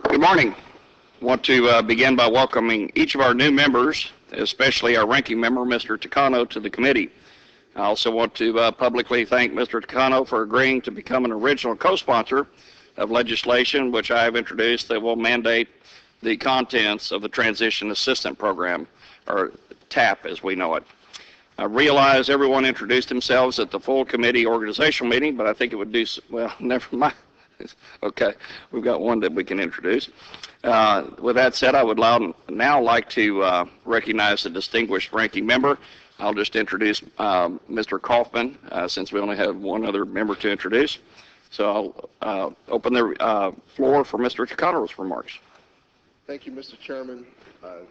Good morning. I want to begin by welcoming each of our new members, especially our ranking member, Mr. Takano, to the committee. I also want to publicly thank Mr. Takano for agreeing to become an original co-sponsor of legislation which I have introduced that will mandate the contents of the Transition Assistant Program, or TAP as we know it. I realize everyone introduced themselves at the full committee organizational meeting, but I think it would do, well, never mind. Okay, we've got one that we can introduce. With that said, I would now like to recognize the distinguished ranking member. I'll just introduce Mr. Kaufman, since we only have one other member to introduce. So I'll open the floor for Mr. Takano's remarks. Thank you, Mr. Chairman.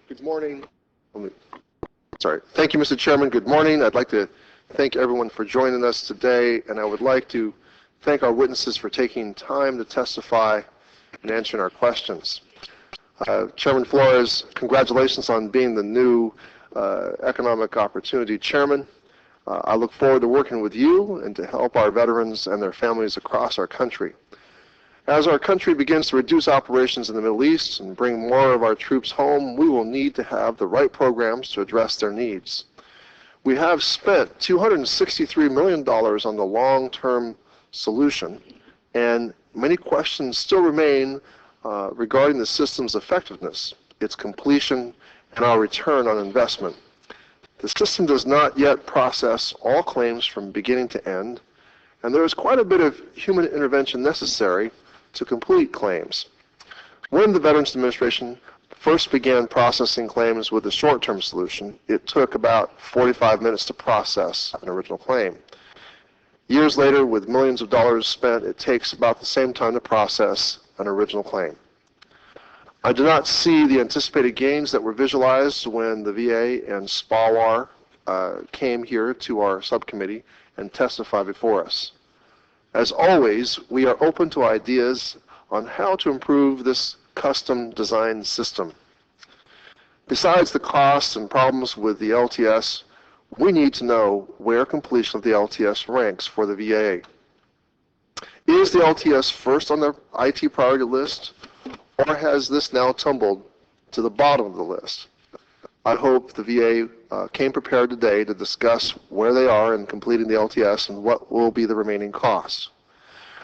Good morning. Thank you, Mr. Chairman. Good morning. I'd like to thank everyone for joining us today, and I would like to thank our witnesses for taking time to testify and answering our questions. Chairman Flores, congratulations on being the new Economic Opportunity Chairman. I look forward to working with you and to help our veterans and their families across our country. As our country begins to reduce operations in the Middle East and bring more of our troops home, we will need to have the right programs to address their needs. We have spent $263 million on the long-term solution, and many questions still remain regarding the system's effectiveness, its completion, and our return on investment. The system does not yet process all claims from beginning to end, and there is quite a bit of human intervention necessary to complete claims. When the Veterans Administration first began processing claims with the short-term solution, it took about 45 minutes to process an original claim. Years later, with millions of dollars spent, it takes about the same time to process an original claim. I do not see the anticipated gains that were visualized when the VA and SPAWAR came here to our subcommittee and testified before us. As always, we are open to ideas on how to improve this custom design system. Besides the costs and problems with the LTS, we need to know where completion of the LTS ranks for the VA. Is the LTS first on the IT priority list, or has this now tumbled to the bottom of the list? I hope the VA came prepared today to discuss where they are in completing the LTS and what will be the remaining costs.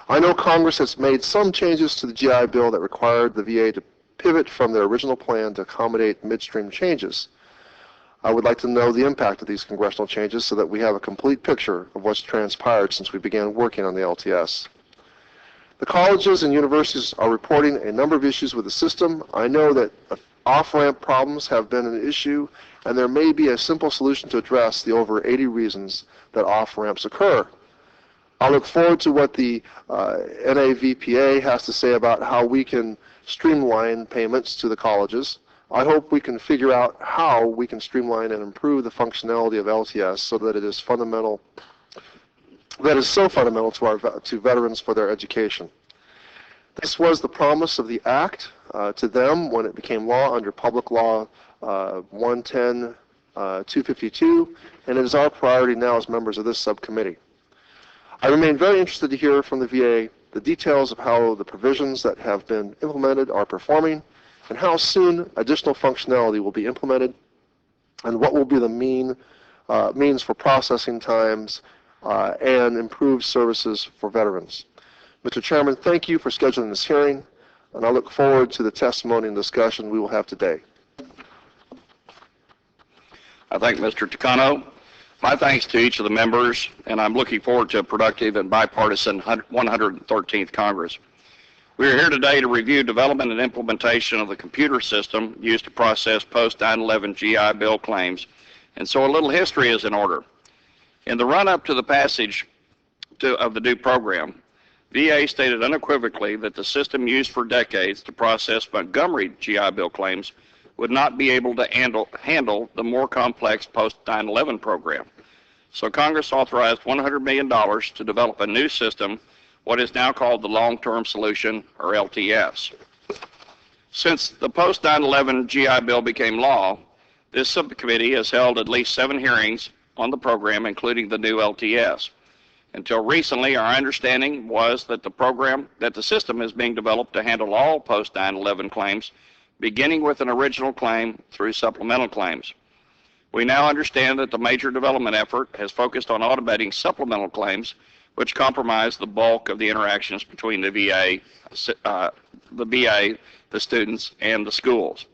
I know Congress has made some changes to the GI Bill that required the VA to pivot from their original plan to accommodate midstream changes. I would like to know the impact of these congressional changes so that we have a complete picture of what's transpired since we began working on the LTS. The colleges and universities are reporting a number of issues with the system. I know that off-ramp problems have been an issue, and there may be a simple solution to address the over 80 reasons that off-ramps occur. I look forward to what the NAVPA has to say about how we can streamline payments to the colleges. I hope we can figure out how we can streamline and improve the functionality of LTS so that it is fundamental, that is so fundamental to veterans for their education. This was the promise of the Act to them when it became law under Public Law 110-252, and it is our priority now as members of this subcommittee. I remain very interested to hear from the VA the details of how the provisions that have been implemented are performing and how soon additional functionality will be implemented and what will be the means for processing times and improved services for veterans. Mr. Chairman, thank you for scheduling this hearing, and I look forward to the testimony and discussion we will have today. I thank Mr. Takano. My thanks to each of the members, and I'm looking forward to a productive and bipartisan 113th Congress. We are here today to review development and implementation of the computer system used to process post-9/11 GI Bill claims, and so a little history is in order. In the run-up to the passage of the new program, VA stated unequivocally that the system used for decades to process Montgomery GI Bill claims would not be able to handle the more complex post-9/11 program. So Congress authorized $100 million to develop a new system, what is now called the Long-Term Solution, or LTS. Since the post-9/11 GI Bill became law, this subcommittee has held at least 7 hearings on the program, including the new LTS. Until recently, our understanding was that the system is being developed to handle all post 9/11 claims, beginning with an original claim through supplemental claims. We now understand that the major development effort has focused on automating supplemental claims, which comprise the bulk of the interactions between the VA, the students, and the schools.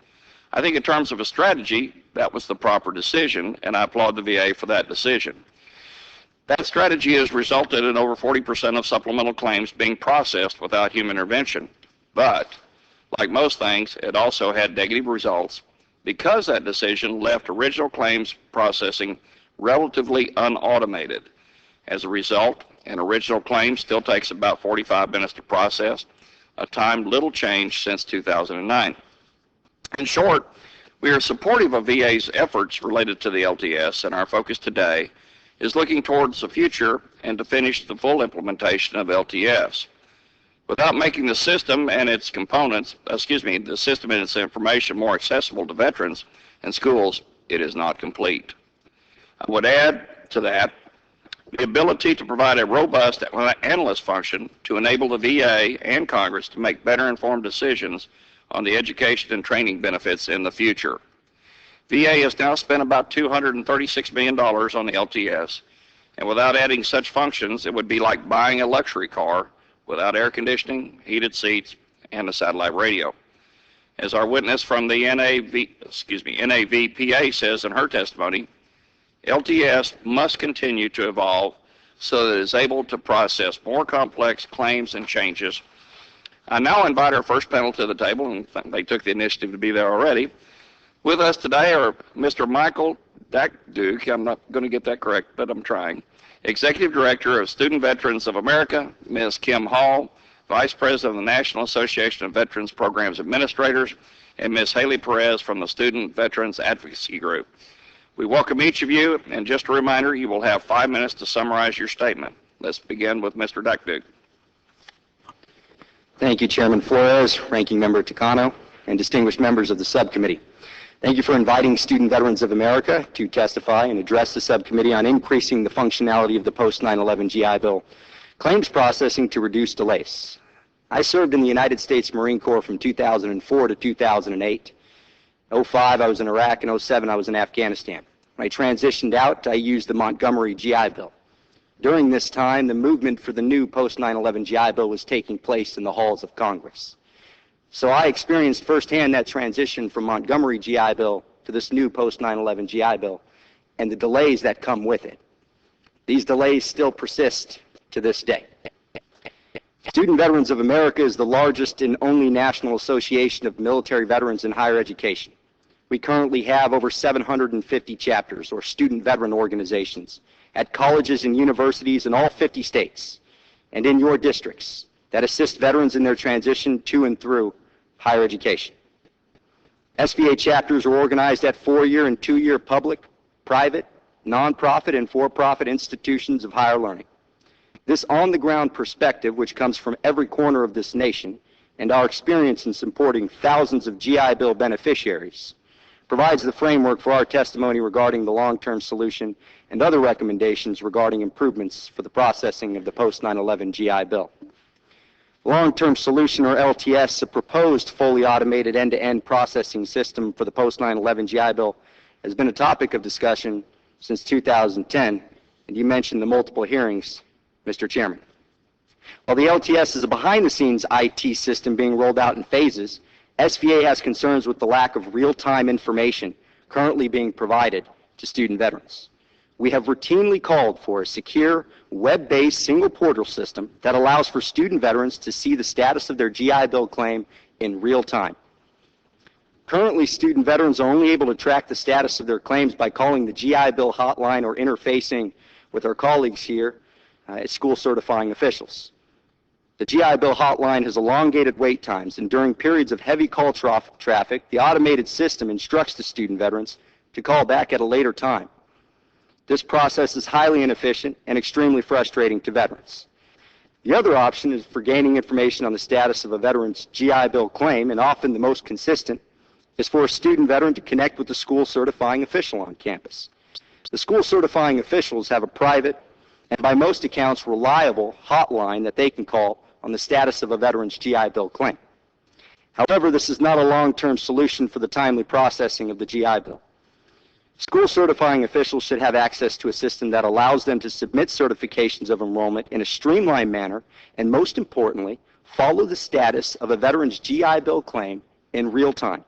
I think in terms of a strategy, that was the proper decision, and I applaud the VA for that decision. That strategy has resulted in over 40% of supplemental claims being processed without human intervention. But, like most things, it also had negative results because that decision left original claims processing relatively unautomated. As a result, an original claim still takes about 45 minutes to process, a time little changed since 2009. In short, we are supportive of VA's efforts related to the LTS, and our focus today is looking towards the future and to finish the full implementation of LTS. Without making the system and its components, the system and its information more accessible to veterans and schools, it is not complete. I would add to that the ability to provide a robust analyst function to enable the VA and Congress to make better informed decisions on the education and training benefits in the future. VA has now spent about $236 million on the LTS, and without adding such functions, it would be like buying a luxury car without air conditioning, heated seats, and a satellite radio. As our witness from the NAVPA says in her testimony, LTS must continue to evolve so that it is able to process more complex claims and changes. I now invite our first panel to the table, and they took the initiative to be there already. With us today are Mr. Michael Dakduk, I'm not going to get that correct, but I'm trying, Executive Director of Student Veterans of America, Ms. Kim Hall, Vice President of the National Association of Veterans Programs Administrators, and Ms. Haley Perez from the Student Veterans Advocacy Group. We welcome each of you, and just a reminder, you will have 5 minutes to summarize your statement. Let's begin with Mr. Dakduk. Thank you, Chairman Flores, Ranking Member Takano, and distinguished members of the subcommittee. Thank you for inviting Student Veterans of America to testify and address the subcommittee on increasing the functionality of the post-9/11 GI Bill claims processing to reduce delays. I served in the United States Marine Corps from 2004 to 2008. In 2005, I was in Iraq, and 2007, I was in Afghanistan. When I transitioned out, I used the Montgomery GI Bill. During this time, the movement for the new post-9/11 GI Bill was taking place in the halls of Congress. So I experienced firsthand that transition from Montgomery GI Bill to this new post-9/11 GI Bill and the delays that come with it. These delays still persist to this day. Student Veterans of America is the largest and only national association of military veterans in higher education. We currently have over 750 chapters or student veteran organizations at colleges and universities in all 50 states and in your districts that assist veterans in their transition to and through higher education. SVA chapters are organized at 4-year and 2-year public, private, nonprofit, and for-profit institutions of higher learning. This on-the-ground perspective, which comes from every corner of this nation, and our experience in supporting thousands of GI Bill beneficiaries, provides the framework for our testimony regarding the long-term solution and other recommendations regarding improvements for the processing of the post-9/11 GI Bill. Long-term solution, or LTS, a proposed fully automated end-to-end processing system for the post-9/11 GI Bill, has been a topic of discussion since 2010, and you mentioned the multiple hearings, Mr. Chairman. While the LTS is a behind-the-scenes IT system being rolled out in phases, SVA has concerns with the lack of real-time information currently being provided to student veterans. We have routinely called for a secure, web-based single portal system that allows for student veterans to see the status of their GI Bill claim in real time. Currently, student veterans are only able to track the status of their claims by calling the GI Bill hotline or interfacing with our colleagues here at school certifying officials. The GI Bill hotline has elongated wait times, and during periods of heavy call traffic, the automated system instructs the student veterans to call back at a later time. This process is highly inefficient and extremely frustrating to veterans. The other option is for gaining information on the status of a veteran's GI Bill claim, and often the most consistent, is for a student veteran to connect with the school certifying official on campus. The school certifying officials have a private and by most accounts reliable hotline that they can call on the status of a veteran's GI Bill claim. However, this is not a long-term solution for the timely processing of the GI Bill. School certifying officials should have access to a system that allows them to submit certifications of enrollment in a streamlined manner and, most importantly, follow the status of a veteran's GI Bill claim in real time.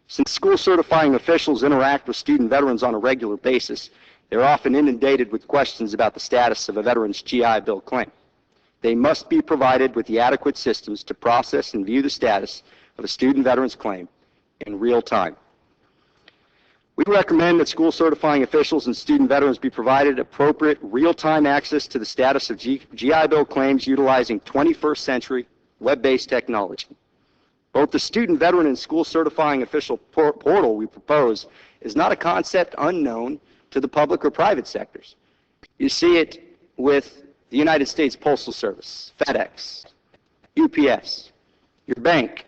Since school certifying officials interact with student veterans on a regular basis, they're often inundated with questions about the status of a veteran's GI Bill claim. They must be provided with the adequate systems to process and view the status of a student veteran's claim in real time. We recommend that school certifying officials and student veterans be provided appropriate real-time access to the status of GI Bill claims utilizing 21st century web-based technology. Both the student veteran and school certifying official portal we propose is not a concept unknown to the public or private sectors. You see it with the United States Postal Service, FedEx, UPS, your bank,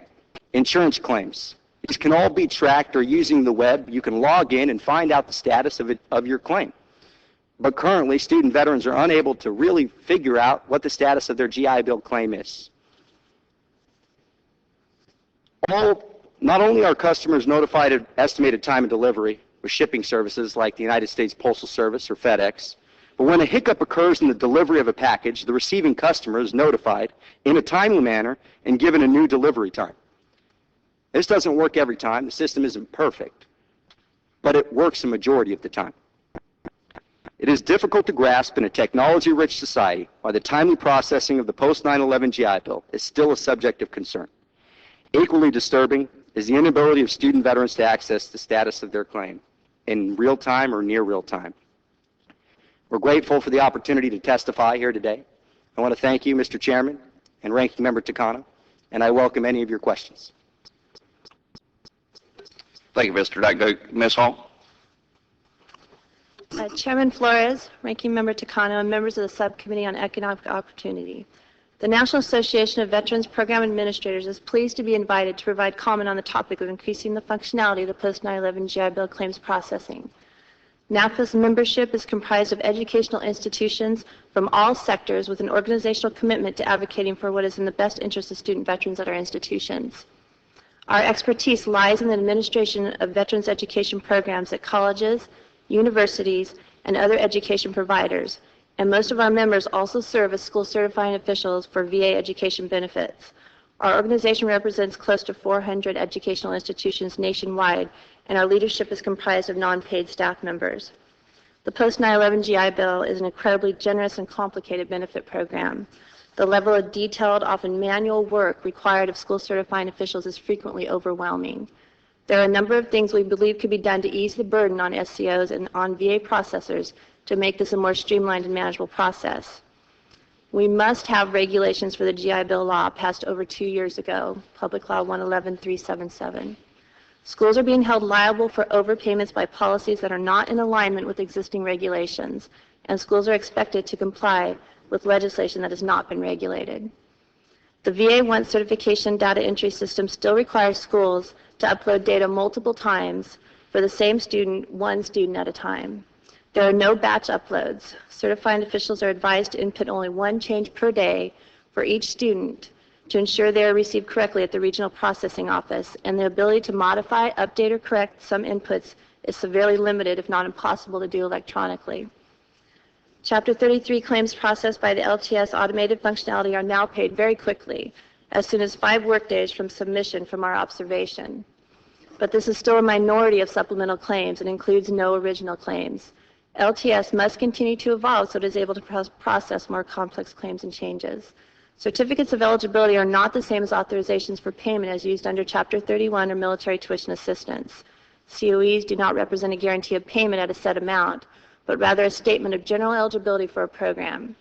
insurance claims. These can all be tracked, or using the web, you can log in and find out the status of your claim. But currently, student veterans are unable to really figure out what the status of their GI Bill claim is. Not only are customers notified of estimated time of delivery with shipping services like the United States Postal Service or FedEx, but when a hiccup occurs in the delivery of a package, the receiving customer is notified in a timely manner and given a new delivery time. This doesn't work every time. The system isn't perfect, but it works a majority of the time. It is difficult to grasp in a technology-rich society why the timely processing of the post-9/11 GI Bill is still a subject of concern. Equally disturbing is the inability of student veterans to access the status of their claim in real time or near real time. We're grateful for the opportunity to testify here today. I want to thank you, Mr. Chairman and Ranking Member Takano, and I welcome any of your questions. Thank you, Mr. Duckgook. Ms. Hall? Chairman Flores, Ranking Member Takano, and members of the Subcommittee on Economic Opportunity. The National Association of Veterans Program Administrators is pleased to be invited to provide comment on the topic of increasing the functionality of the post-9/11 GI Bill claims processing. NAPA's membership is comprised of educational institutions from all sectors with an organizational commitment to advocating for what is in the best interest of student veterans at our institutions. Our expertise lies in the administration of veterans education programs at colleges, universities, and other education providers, and most of our members also serve as school certifying officials for VA education benefits. Our organization represents close to 400 educational institutions nationwide, and our leadership is comprised of non-paid staff members. The post-9/11 GI Bill is an incredibly generous and complicated benefit program. The level of detailed, often manual work required of school certifying officials is frequently overwhelming. There are a number of things we believe could be done to ease the burden on SCOs and on VA processors to make this a more streamlined and manageable process. We must have regulations for the GI Bill law passed over 2 years ago, Public Law 111-377. Schools are being held liable for overpayments by policies that are not in alignment with existing regulations, and schools are expected to comply with legislation that has not been regulated. The VA One certification data entry system still requires schools to upload data multiple times for the same student, one student at a time. There are no batch uploads. Certifying officials are advised to input only one change per day for each student to ensure they are received correctly at the regional processing office, and the ability to modify, update, or correct some inputs is severely limited, if not impossible, to do electronically. Chapter 33 claims processed by the LTS automated functionality are now paid very quickly, as soon as 5 workdays from submission from our observation. But this is still a minority of supplemental claims and includes no original claims. LTS must continue to evolve so it is able to process more complex claims and changes. Certificates of eligibility are not the same as authorizations for payment as used under Chapter 31 or military tuition assistance. COEs do not represent a guarantee of payment at a set amount, but rather a statement of general eligibility for a program.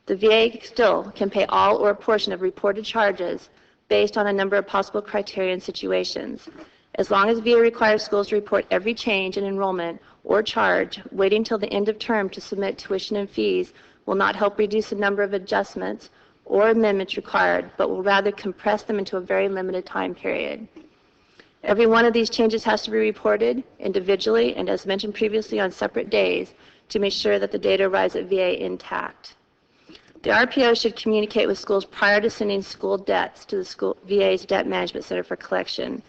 The VA still can pay all or a portion of reported charges based on a number of possible criteria and situations. As long as VA requires schools to report every change in enrollment or charge, waiting till the end of term to submit tuition and fees will not help reduce the number of adjustments or amendments required, but will rather compress them into a very limited time period. Every one of these changes has to be reported individually and, as mentioned previously, on separate days to make sure that the data arrives at VA intact. The RPO should communicate with schools prior to sending school debts to the VA's Debt Management Center for collection.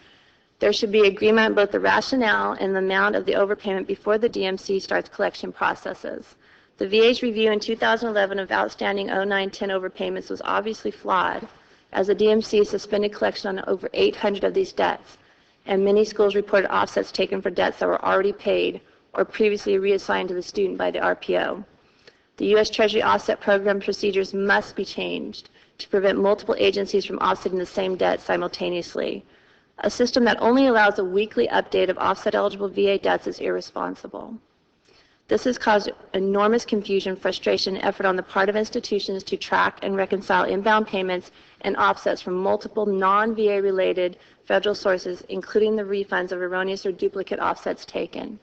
There should be agreement on both the rationale and the amount of the overpayment before the DMC starts collection processes. The VA's review in 2011 of outstanding 09-10 overpayments was obviously flawed, as the DMC suspended collection on over 800 of these debts, and many schools reported offsets taken for debts that were already paid or previously reassigned to the student by the RPO. The U.S. Treasury offset program procedures must be changed to prevent multiple agencies from offsetting the same debt simultaneously. A system that only allows a weekly update of offset-eligible VA debts is irresponsible. This has caused enormous confusion, frustration, and effort on the part of institutions to track and reconcile inbound payments and offsets from multiple non-VA related federal sources, including the refunds of erroneous or duplicate offsets taken.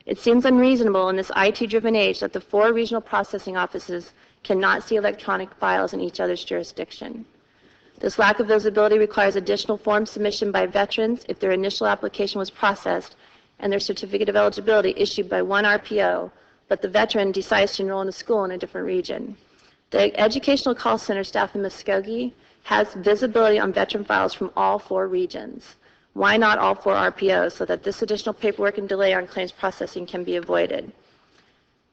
It seems unreasonable in this IT-driven age that the 4 regional processing offices cannot see electronic files in each other's jurisdiction. This lack of visibility requires additional form submission by veterans if their initial application was processed and their certificate of eligibility issued by one RPO, but the veteran decides to enroll in a school in a different region. The Educational Call Center staff in Muskogee has visibility on veteran files from all 4 regions. Why not all 4 RPOs so that this additional paperwork and delay on claims processing can be avoided?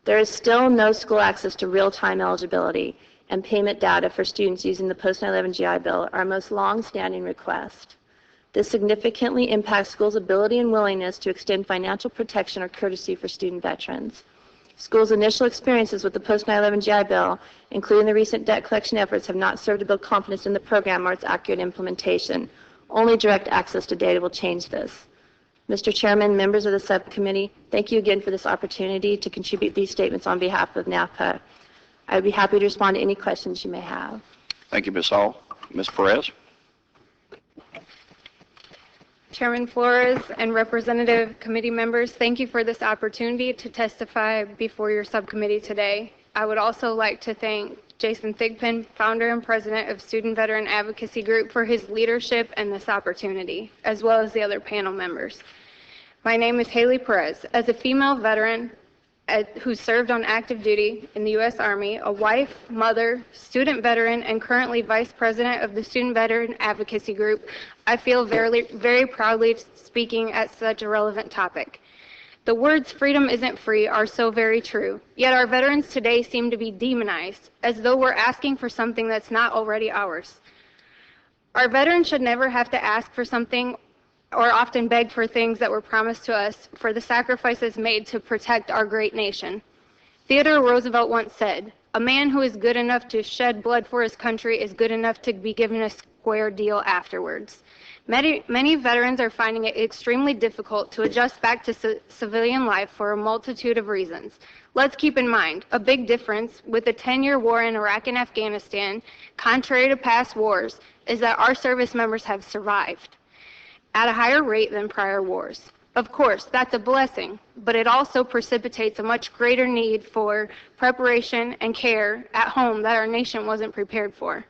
There is still no school access to real-time eligibility and payment data for students using the Post-9/11 GI Bill, our most long-standing request. This significantly impacts schools' ability and willingness to extend financial protection or courtesy for student veterans. Schools' initial experiences with the Post-9/11 GI Bill, including the recent debt collection efforts, have not served to build confidence in the program or its accurate implementation. Only direct access to data will change this. Mr. Chairman, members of the subcommittee, thank you again for this opportunity to contribute these statements on behalf of NAPA. I would be happy to respond to any questions you may have. Thank you, Ms. Hall. Ms. Perez? Chairman Flores and representative committee members, thank you for this opportunity to testify before your subcommittee today. I would also like to thank Jason Thigpen, founder and president of Student Veteran Advocacy Group, for his leadership and this opportunity, as well as the other panel members. My name is Haley Perez. As a female veteran who served on active duty in the U.S. Army, a wife, mother, student veteran, and currently vice president of the Student Veteran Advocacy Group, I feel very proudly speaking at such a relevant topic. The words "freedom isn't free" are so very true, yet our veterans today seem to be demonized, as though we're asking for something that's not already ours. Our veterans should never have to ask for something or often beg for things that were promised to us for the sacrifices made to protect our great nation. Theodore Roosevelt once said, "A man who is good enough to shed blood for his country is good enough to be given a square deal afterwards." Many veterans are finding it extremely difficult to adjust back to civilian life for a multitude of reasons. Let's keep in mind, a big difference with the 10-year war in Iraq and Afghanistan, contrary to past wars, is that our service members have survived at a higher rate than prior wars. Of course, that's a blessing, but it also precipitates a much greater need for preparation and care at home that our nation wasn't prepared for.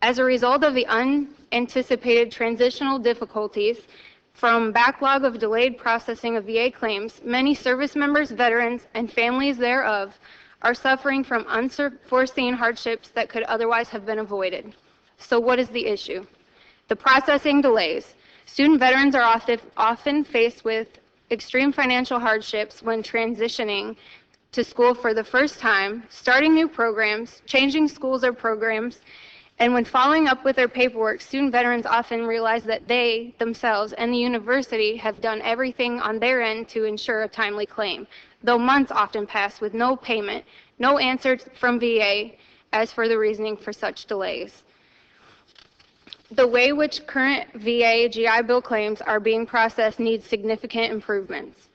As a result of the unanticipated transitional difficulties from backlog of delayed processing of VA claims, many service members, veterans, and families thereof are suffering from unforeseen hardships that could otherwise have been avoided. So what is the issue? The processing delays. Student veterans are often faced with extreme financial hardships when transitioning to school for the first time, starting new programs, changing schools or programs, and when following up with their paperwork, student veterans often realize that they, themselves, and the university have done everything on their end to ensure a timely claim, though months often pass with no payment, no answer from VA as for the reasoning for such delays. The way which current VA GI Bill claims are being processed needs significant improvements.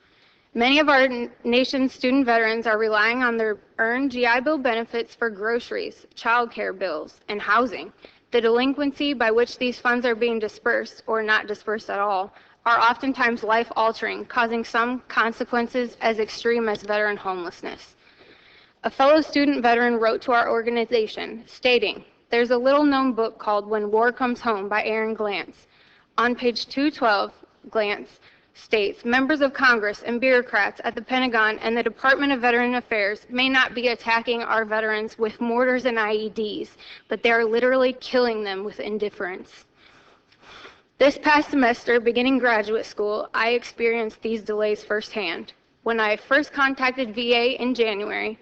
Many of our nation's student veterans are relying on their earned GI Bill benefits for groceries, child care bills, and housing. The delinquency by which these funds are being dispersed, or not dispersed at all, are oftentimes life-altering, causing some consequences as extreme as veteran homelessness. A fellow student veteran wrote to our organization stating, "There's a little-known book called When War Comes Home by Aaron Glantz. On page 212, Glantz states members of Congress and bureaucrats at the Pentagon and the Department of Veteran Affairs may not be attacking our veterans with mortars and IEDs, but they are literally killing them with indifference. This past semester, beginning graduate school, I experienced these delays firsthand. When I first contacted VA in January,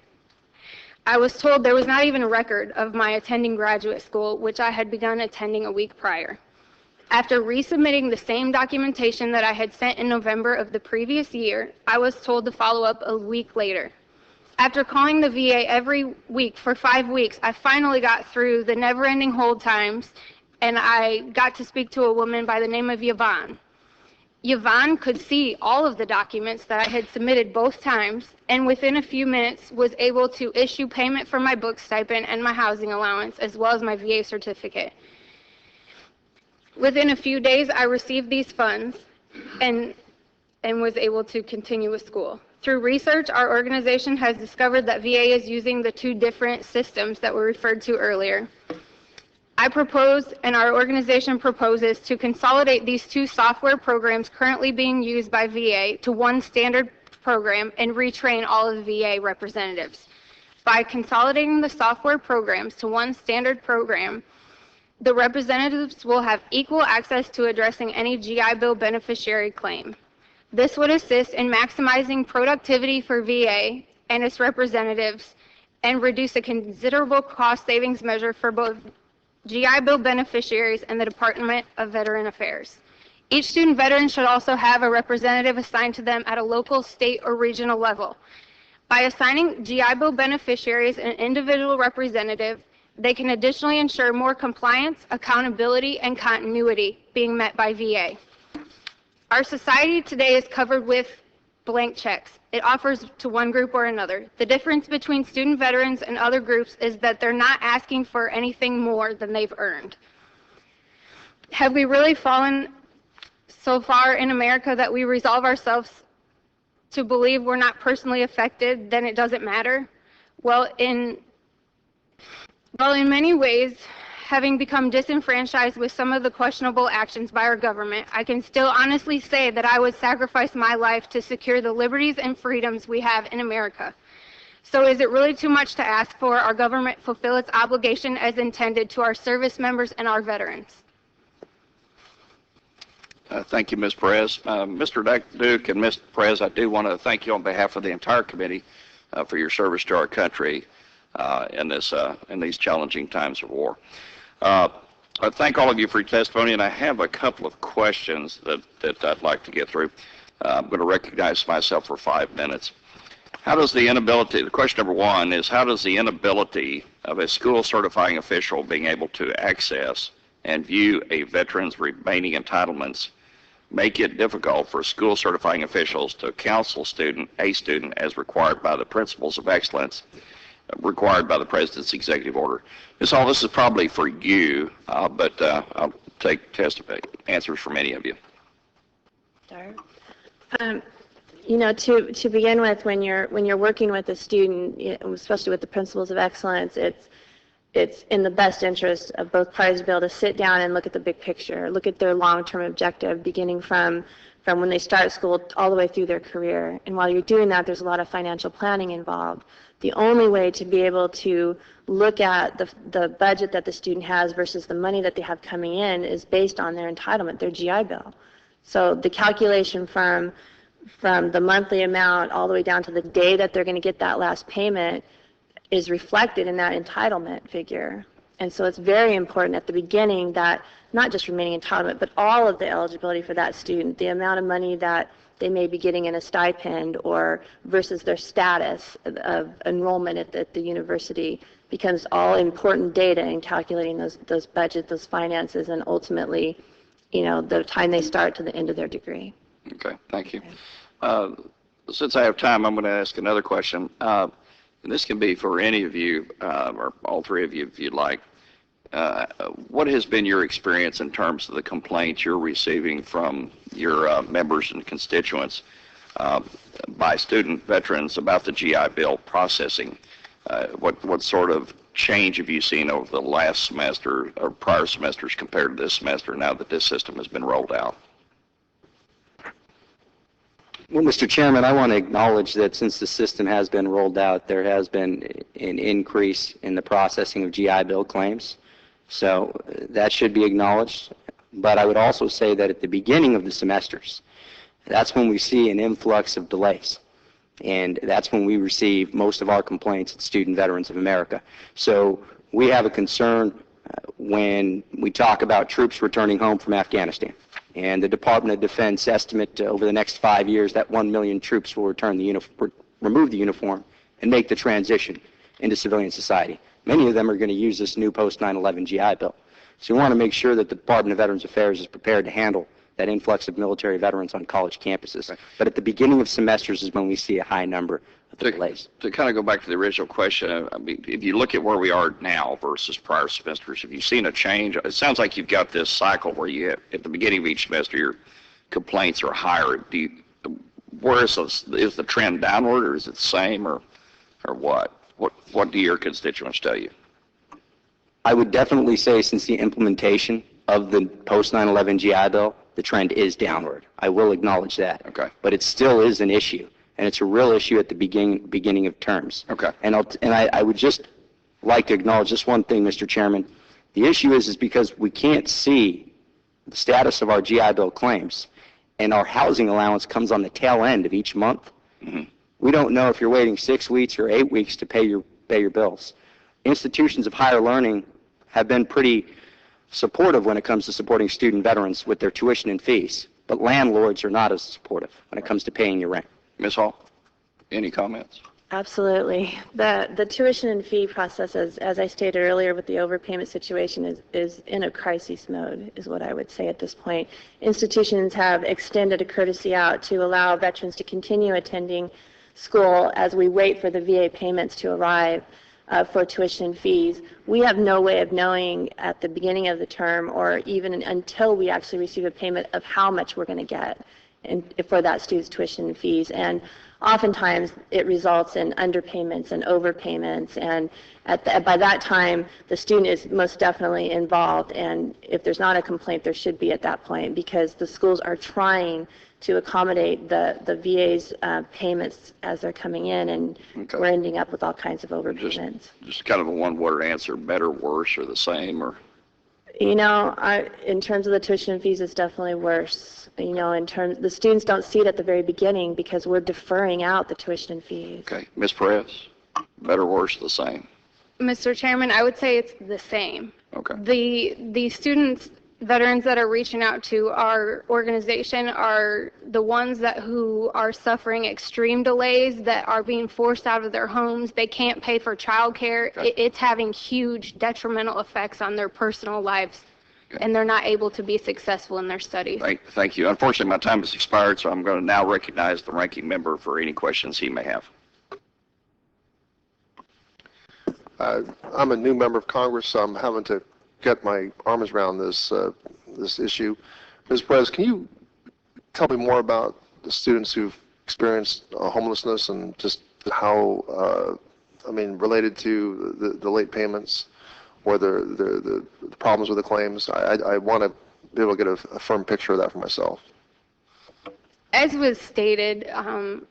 I was told there was not even a record of my attending graduate school, which I had begun attending a week prior. After resubmitting the same documentation that I had sent in November of the previous year, I was told to follow up a week later. After calling the VA every week for 5 weeks, I finally got through the never-ending hold times, and I got to speak to a woman by the name of Yvonne. Yvonne could see all of the documents that I had submitted both times, and within a few minutes was able to issue payment for my book stipend and my housing allowance, as well as my VA certificate. Within a few days, I received these funds and was able to continue with school. Through research, our organization has discovered that VA is using the 2 different systems that were referred to earlier. I propose, and our organization proposes, to consolidate these 2 software programs currently being used by VA to one standard program and retrain all of the VA representatives. By consolidating the software programs to one standard program, the representatives will have equal access to addressing any GI Bill beneficiary claim. This would assist in maximizing productivity for VA and its representatives and reduce a considerable cost savings measure for both GI Bill beneficiaries and the Department of Veteran Affairs. Each student veteran should also have a representative assigned to them at a local, state, or regional level. By assigning GI Bill beneficiaries an individual representative, they can additionally ensure more compliance, accountability, and continuity being met by VA. Our society today is covered with blank checks. It offers to one group or another. The difference between student veterans and other groups is that they're not asking for anything more than they've earned. Have we really fallen so far in America that we resolve ourselves to believe we're not personally affected, then it doesn't matter? Well, in many ways, having become disenfranchised with some of the questionable actions by our government, I can still honestly say that I would sacrifice my life to secure the liberties and freedoms we have in America. So is it really too much to ask for our government fulfill its obligation as intended to our service members and our veterans? Thank you, Ms. Perez. Mr. Duke and Ms. Perez, I do want to thank you on behalf of the entire committee for your service to our country in these challenging times of war. I thank all of you for your testimony, and I have a couple of questions that I'd like to get through. I'm going to recognize myself for 5 minutes. How does the inability, the question number 1 is, how does the inability of a school certifying official being able to access and view a veteran's remaining entitlements make it difficult for school certifying officials to counsel a student as required by the principles of excellence required by the President's executive order? Ms. Hall, this is probably for you, but I'll take answers from any of you. Start. You know, to begin with, when you're working with a student, especially with the principles of excellence, it's in the best interest of both parties to be able to sit down and look at the big picture, look at their long-term objective, beginning from when they start school all the way through their career. And while you're doing that, there's a lot of financial planning involved. The only way to be able to look at the budget that the student has versus the money that they have coming in is based on their entitlement, their GI Bill. So the calculation from the monthly amount all the way down to the day that they're going to get that last payment is reflected in that entitlement figure. And so it's very important at the beginning that not just remaining entitlement, but all of the eligibility for that student, the amount of money that they may be getting in a stipend or versus their status of enrollment at the university becomes all important data in calculating those budgets, those finances, and ultimately, you know, the time they start to the end of their degree. Okay, thank you. Since I have time, I'm going to ask another question. And this can be for any of you, or all 3 of you if you'd like. What has been your experience in terms of the complaints you're receiving from your members and constituents by student veterans about the GI Bill processing? What sort of change have you seen over the last semester or prior semesters compared to this semester now that this system has been rolled out? Well, Mr. Chairman, I want to acknowledge that since the system has been rolled out, there has been an increase in the processing of GI Bill claims. So that should be acknowledged. But I would also say that at the beginning of the semesters, that's when we see an influx of delays. And that's when we receive most of our complaints at Student Veterans of America. So we have a concern when we talk about troops returning home from Afghanistan. And the Department of Defense estimate over the next 5 years that 1 million troops will remove the uniform and make the transition into civilian society. Many of them are going to use this new post-9/11 GI Bill. So we want to make sure that the Department of Veterans Affairs is prepared to handle that influx of military veterans on college campuses. But at the beginning of semesters is when we see a high number of delays. To kind of go back to the original question, I mean, if you look at where we are now versus prior semesters, have you seen a change? It sounds like you've got this cycle where you, at the beginning of each semester, your complaints are higher. Where is the trend downward, or is it the same, or what? What do your constituents tell you? I would definitely say since the implementation of the post-9/11 GI Bill, the trend is downward. I will acknowledge that. Okay. But it still is an issue, and it's a real issue at the beginning of terms. Okay. And I would just like to acknowledge just one thing, Mr. Chairman. The issue is because we can't see the status of our GI Bill claims, and our housing allowance comes on the tail end of each month. Mm-hmm. We don't know if you're waiting 6 weeks or 8 weeks to pay your bills. Institutions of higher learning have been pretty supportive when it comes to supporting student veterans with their tuition and fees, but landlords are not as supportive when it comes to paying your rent. Ms. Hall, any comments? Absolutely. The tuition and fee process, as I stated earlier with the overpayment situation, is in a crisis mode, is what I would say at this point. Institutions have extended a courtesy out to allow veterans to continue attending school as we wait for the VA payments to arrive for tuition and fees. We have no way of knowing at the beginning of the term or even until we actually receive a payment of how much we're going to get for that student's tuition and fees. And oftentimes it results in underpayments and overpayments, and by that time the student is most definitely involved, and if there's not a complaint there should be at that point, because the schools are trying to accommodate the VA's payments as they're coming in, and Okay. we're ending up with all kinds of overpayments. Just kind of a one-word answer: better, worse, or the same, or? You know, in terms of the tuition and fees, it's definitely worse. You know, the students don't see it at the very beginning because we're deferring out the tuition and fees. Okay, Ms. Perez, better, worse, the same? Mr. Chairman, I would say it's the same. Okay. The students, veterans that are reaching out to our organization are the ones who are suffering extreme delays, that are being forced out of their homes. They can't pay for child care. Okay. It's having huge detrimental effects on their personal lives, Okay. and they're not able to be successful in their studies. Thank you. Unfortunately, my time has expired, so I'm going to now recognize the ranking member for any questions he may have. I'm a new member of Congress, so I'm having to get my arms around this issue. Ms. Perez, can you tell me more about the students who've experienced homelessness and just how, related to the late payments or the problems with the claims? I want to be able to get a firm picture of that for myself. As was stated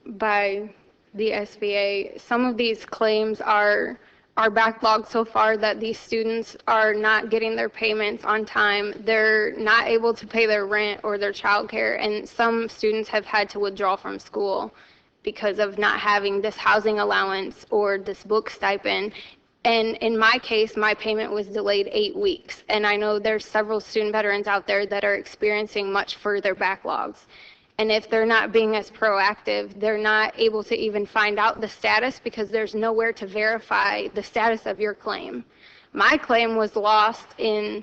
by the SBA, some of these claims are backlogged so far that these students are not getting their payments on time. They're not able to pay their rent or their child care, and some students have had to withdraw from school because of not having this housing allowance or this book stipend. And in my case, my payment was delayed 8 weeks, and I know there's several student veterans out there that are experiencing much further backlogs. And if they're not being as proactive, they're not able to even find out the status because there's nowhere to verify the status of your claim. My claim was lost in,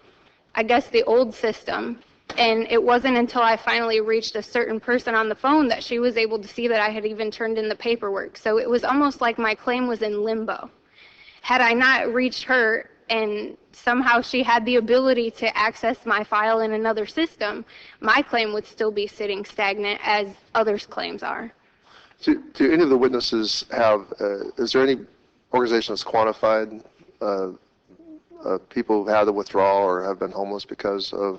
I guess, the old system, and it wasn't until I finally reached a certain person on the phone that she was able to see that I had even turned in the paperwork. So it was almost like my claim was in limbo. Had I not reached her and somehow she had the ability to access my file in another system, my claim would still be sitting stagnant as others' claims are. Do any of the witnesses have, is there any organization that's quantified people who've had the withdrawal or have been homeless because of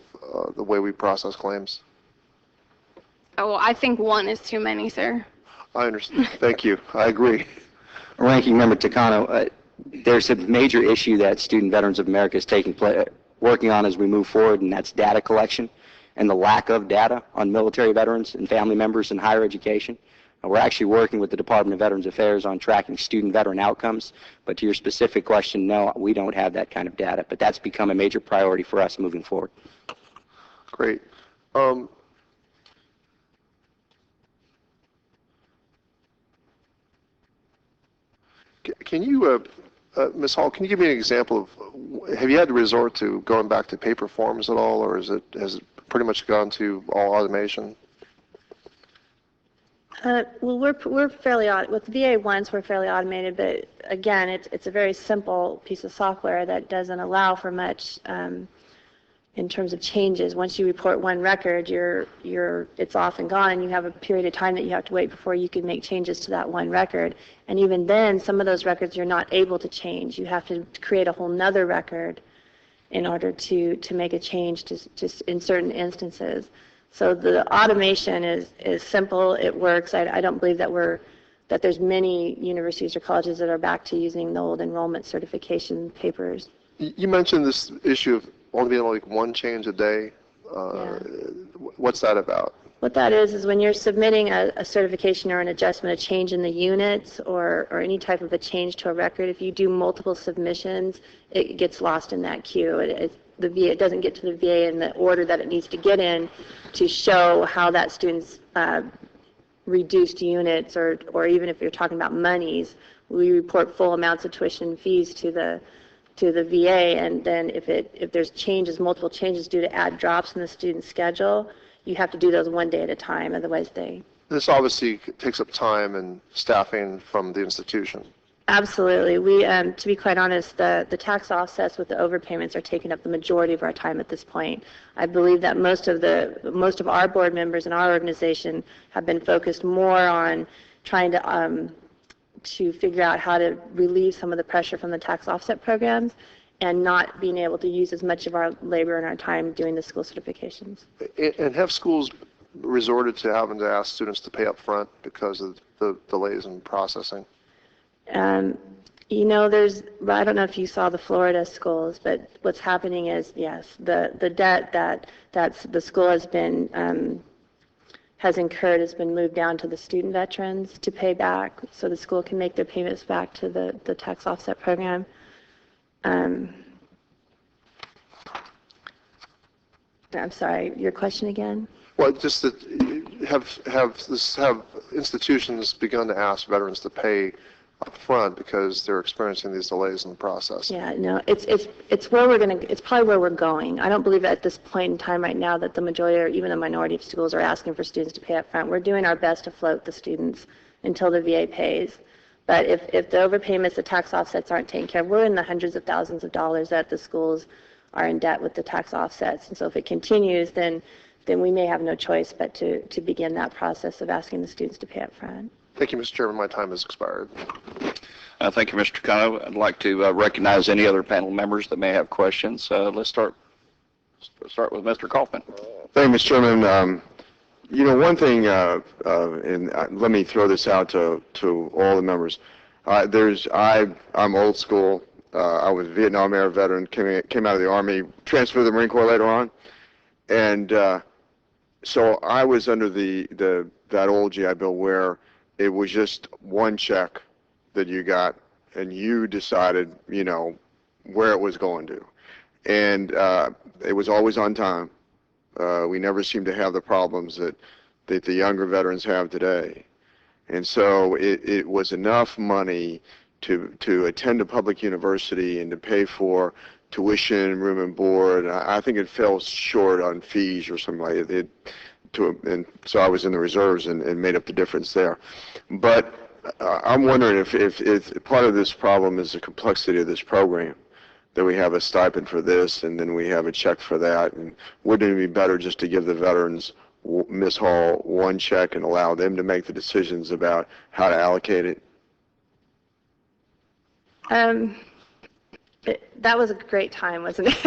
the way we process claims? Oh, I think one is too many, sir. I understand. Thank you. I agree. Ranking Member Takano, there's a major issue that Student Veterans of America is working on as we move forward, and that's data collection and the lack of data on military veterans and family members in higher education. We're actually working with the Department of Veterans Affairs on tracking student veteran outcomes, but to your specific question, no, we don't have that kind of data, but that's become a major priority for us moving forward. Great. Can you, Ms. Hall, can you give me an example of, have you had to resort to going back to paper forms at all, or has it pretty much gone to all automation? Well, we're fairly, with VA ones, we're fairly automated, but again, it's a very simple piece of software that doesn't allow for much in terms of changes. Once you report one record, it's off and gone, and you have a period of time that you have to wait before you can make changes to that one record. And even then, some of those records you're not able to change. You have to create a whole nother record in order to make a change just in certain instances. So the automation is simple. It works. I don't believe that there's many universities or colleges that are back to using the old enrollment certification papers. You mentioned this issue of only being like one change a day. Yeah. What's that about? What that is when you're submitting a certification or an adjustment, a change in the units or any type of a change to a record, if you do multiple submissions, it gets lost in that queue. The VA, it doesn't get to the VA in the order that it needs to get in to show how that student's reduced units, or even if you're talking about monies, we report full amounts of tuition and fees to the VA, and then if there's changes, multiple changes due to add drops in the student's schedule, you have to do those one day at a time, otherwise they... This obviously takes up time and staffing from the institution. Absolutely. We, to be quite honest, the tax offsets with the overpayments are taking up the majority of our time at this point. I believe that most of our board members in our organization have been focused more on trying to figure out how to relieve some of the pressure from the tax offset programs and not being able to use as much of our labor and our time doing the school certifications. And have schools resorted to having to ask students to pay up front because of the delays in processing? You know, I don't know if you saw the Florida schools, but what's happening is, yes, the debt that the school has incurred has been moved down to the student veterans to pay back, so the school can make their payments back to the tax offset program. I'm sorry, your question again? Well, just that have institutions begun to ask veterans to pay up front because they're experiencing these delays in the process? Yeah, no, it's where it's probably where we're going. I don't believe at this point in time right now that the majority or even the minority of schools are asking for students to pay up front. We're doing our best to float the students until the VA pays. But if the overpayments, the tax offsets aren't taken care of, we're in the hundreds of thousands of dollars that the schools are in debt with the tax offsets. And so if it continues, then we may have no choice but to begin that process of asking the students to pay up front. Thank you, Mr. Chairman. My time has expired. Thank you, Mr. Takano. I'd like to recognize any other panel members that may have questions. Let's start with Mr. Kaufman. Thank you, Mr. Chairman. You know, one thing, and let me throw this out to all the members. I'm old school. I was a Vietnam era veteran, came out of the Army, transferred to the Marine Corps later on, and so I was under that old GI Bill where it was just one check that you got, and you decided, you know, where it was going to, and it was always on time. We never seemed to have the problems that the younger veterans have today. And so it was enough money to attend a public university and to pay for tuition, room and board. I think it fell short on fees or something like that. And so I was in the reserves and made up the difference there. But I'm wondering if part of this problem is the complexity of this program, that we have a stipend for this and then we have a check for that. And wouldn't it be better just to give the veterans, Ms. Hall, one check and allow them to make the decisions about how to allocate it? That was a great time, wasn't it?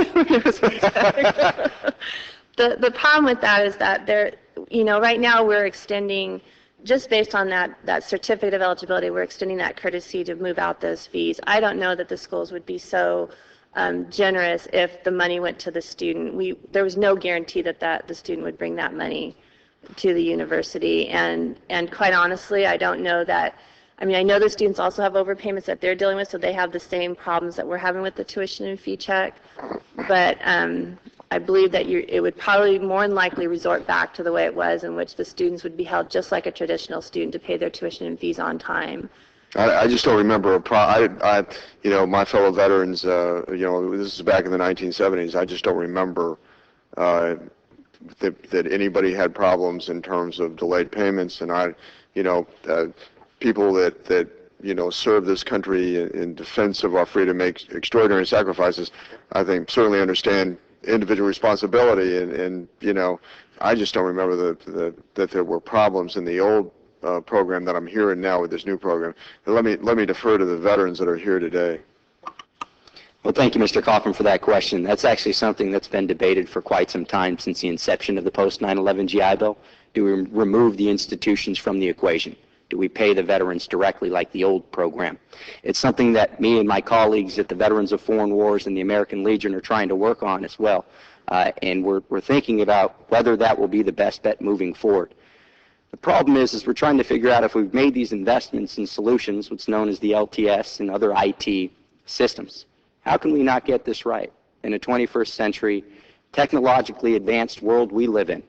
The problem with that is that you know, right now we're extending, just based on that certificate of eligibility, we're extending that courtesy to move out those fees. I don't know that the schools would be so generous if the money went to the student. There was no guarantee that the student would bring that money to the university, and quite honestly, I don't know that. I mean, I know the students also have overpayments that they're dealing with, so they have the same problems that we're having with the tuition and fee check. But I believe that it would probably more than likely resort back to the way it was, in which the students would be held just like a traditional student to pay their tuition and fees on time. I just don't remember you know, my fellow veterans, you know, this is back in the 1970s. I just don't remember that anybody had problems in terms of delayed payments. And you know, people that you know, serve this country in defense of our freedom, make extraordinary sacrifices, I think certainly understand individual responsibility. And you know, I just don't remember that there were problems in the old program that I'm hearing now with this new program. And let me defer to the veterans that are here today. Well, thank you, Mr. Kaufman, for that question. That's actually something that's been debated for quite some time since the inception of the post-9/11 GI Bill. Do we remove the institutions from the equation? Do we pay the veterans directly like the old program? It's something that me and my colleagues at the Veterans of Foreign Wars and the American Legion are trying to work on as well. And we're thinking about whether that will be the best bet moving forward. The problem is we're trying to figure out if we've made these investments in solutions, what's known as the LTS and other IT systems. How can we not get this right in a 21st century, technologically advanced world we live in?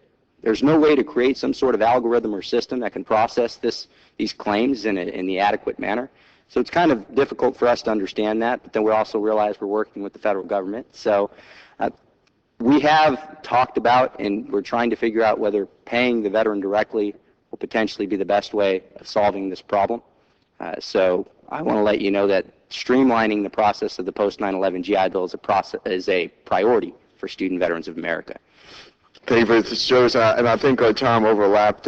There's no way to create some sort of algorithm or system that can process these claims in the adequate manner. So it's kind of difficult for us to understand that, but then we also realize we're working with the federal government. So we have talked about, and we're trying to figure out whether paying the veteran directly will potentially be the best way of solving this problem. So I want to let you know that streamlining the process of the post-9/11 GI Bill is a priority for student veterans of America. Thank you for this, Joe. And I think our time overlapped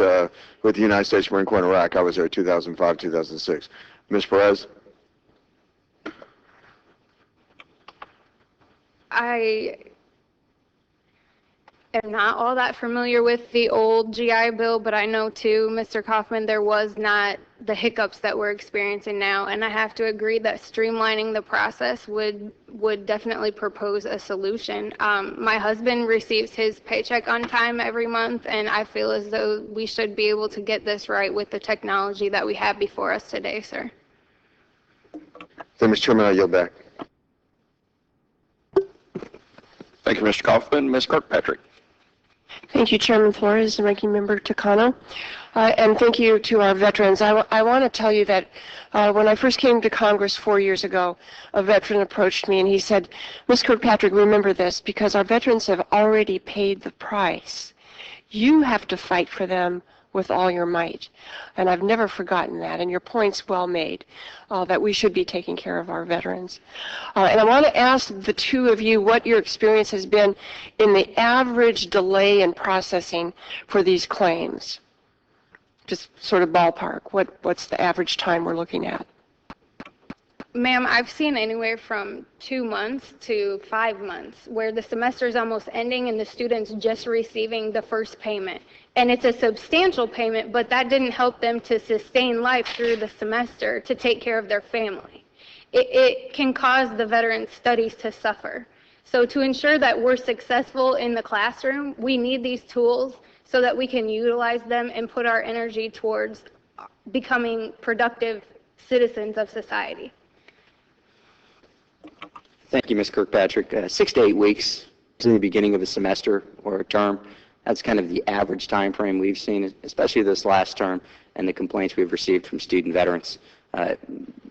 with the United States Marine Corps in Iraq. I was there 2005, 2006. Ms. Perez? I am not all that familiar with the old GI Bill, but I know too, Mr. Kaufman, there was not the hiccups that we're experiencing now, and I have to agree that streamlining the process would definitely propose a solution. My husband receives his paycheck on time every month, and I feel as though we should be able to get this right with the technology that we have before us today, sir. Then, Mr. Chairman, I yield back. Thank you, Mr. Kaufman. Ms. Kirkpatrick. Thank you, Chairman Flores and Ranking Member Takano. And thank you to our veterans. I want to tell you that when I first came to Congress 4 years ago, a veteran approached me and he said, Ms. Kirkpatrick, remember this, because our veterans have already paid the price. You have to fight for them with all your might. And I've never forgotten that. And your point's well made, that we should be taking care of our veterans. And I want to ask the two of you what your experience has been in the average delay in processing for these claims. Just sort of ballpark, what's the average time we're looking at? Ma'am, I've seen anywhere from 2 months to 5 months where the semester is almost ending and the student's just receiving the first payment. And it's a substantial payment, but that didn't help them to sustain life through the semester to take care of their family. It can cause the veteran studies to suffer. So to ensure that we're successful in the classroom, we need these tools so that we can utilize them and put our energy towards becoming productive citizens of society. Thank you, Ms. Kirkpatrick. 6 to 8 weeks to the beginning of a semester or a term. That's kind of the average time frame we've seen, especially this last term, and the complaints we've received from student veterans.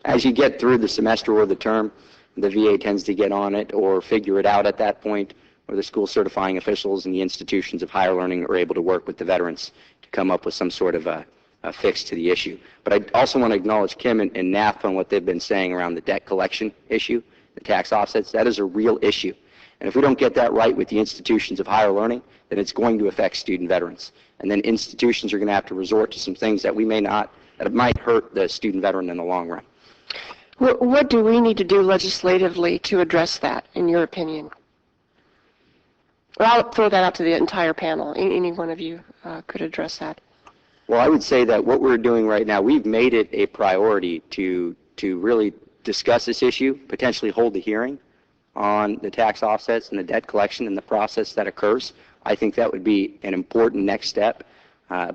As you get through the semester or the term, the VA tends to get on it or figure it out at that point, or the school certifying officials and the institutions of higher learning are able to work with the veterans to come up with some sort of a fix to the issue. But I also want to acknowledge Kim and NAF on what they've been saying around the debt collection issue, the tax offsets. That is a real issue. And if we don't get that right with the institutions of higher learning, then it's going to affect student veterans. And then institutions are going to have to resort to some things that that might hurt the student veteran in the long run. What do we need to do legislatively to address that, in your opinion? Well, I'll throw that out to the entire panel. Any one of you could address that. Well, I would say that what we're doing right now, we've made it a priority to really discuss this issue, potentially hold a hearing on the tax offsets and the debt collection and the process that occurs. I think that would be an important next step.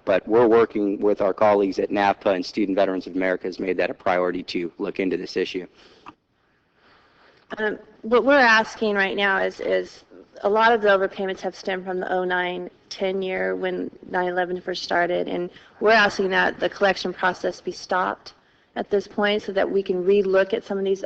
But we're working with our colleagues at NAVPA, and Student Veterans of America has made that a priority to look into this issue. What we're asking right now is a lot of the overpayments have stemmed from the 09-10 year when 9/11 first started, and we're asking that the collection process be stopped at this point so that we can re-look at some of these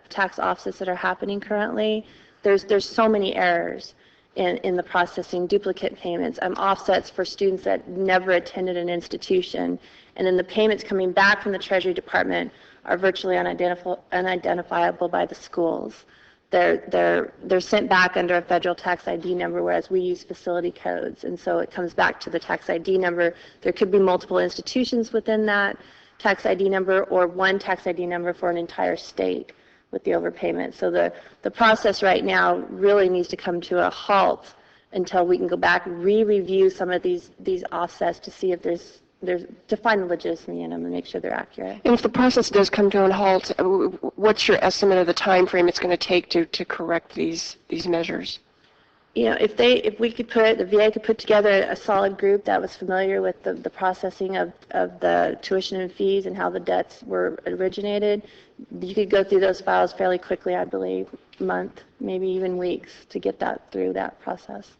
tax offsets that are happening currently. There's so many errors in the processing, duplicate payments, offsets for students that never attended an institution, and then the payments coming back from the Treasury Department are virtually unidentifiable by the schools. They're sent back under a federal tax ID number, whereas we use facility codes, and so it comes back to the tax ID number. There could be multiple institutions within that tax ID number, or one tax ID number for an entire state with the overpayment. So the process right now really needs to come to a halt until we can go back, re-review some of these offsets to see if there's to find the legitimacy in them and make sure they're accurate. And if the process does come to a halt, what's your estimate of the time frame it's going to take to correct these measures? You know, if the VA could put together a solid group that was familiar with the processing of the tuition and fees and how the debts were originated, you could go through those files fairly quickly, I believe, month, maybe even weeks, to get that through that process.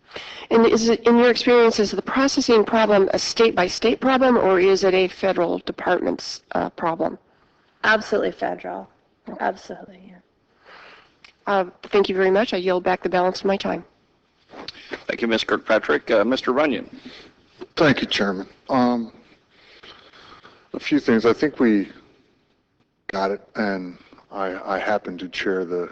And is it, in your experience, is the processing problem a state-by-state problem, or is it a federal department's problem? Absolutely federal. Absolutely, yeah. Thank you very much. I yield back the balance of my time. Thank you, Ms. Kirkpatrick. Mr. Runyon. Thank you, Chairman. A few things. I think we got it, and I happen to chair the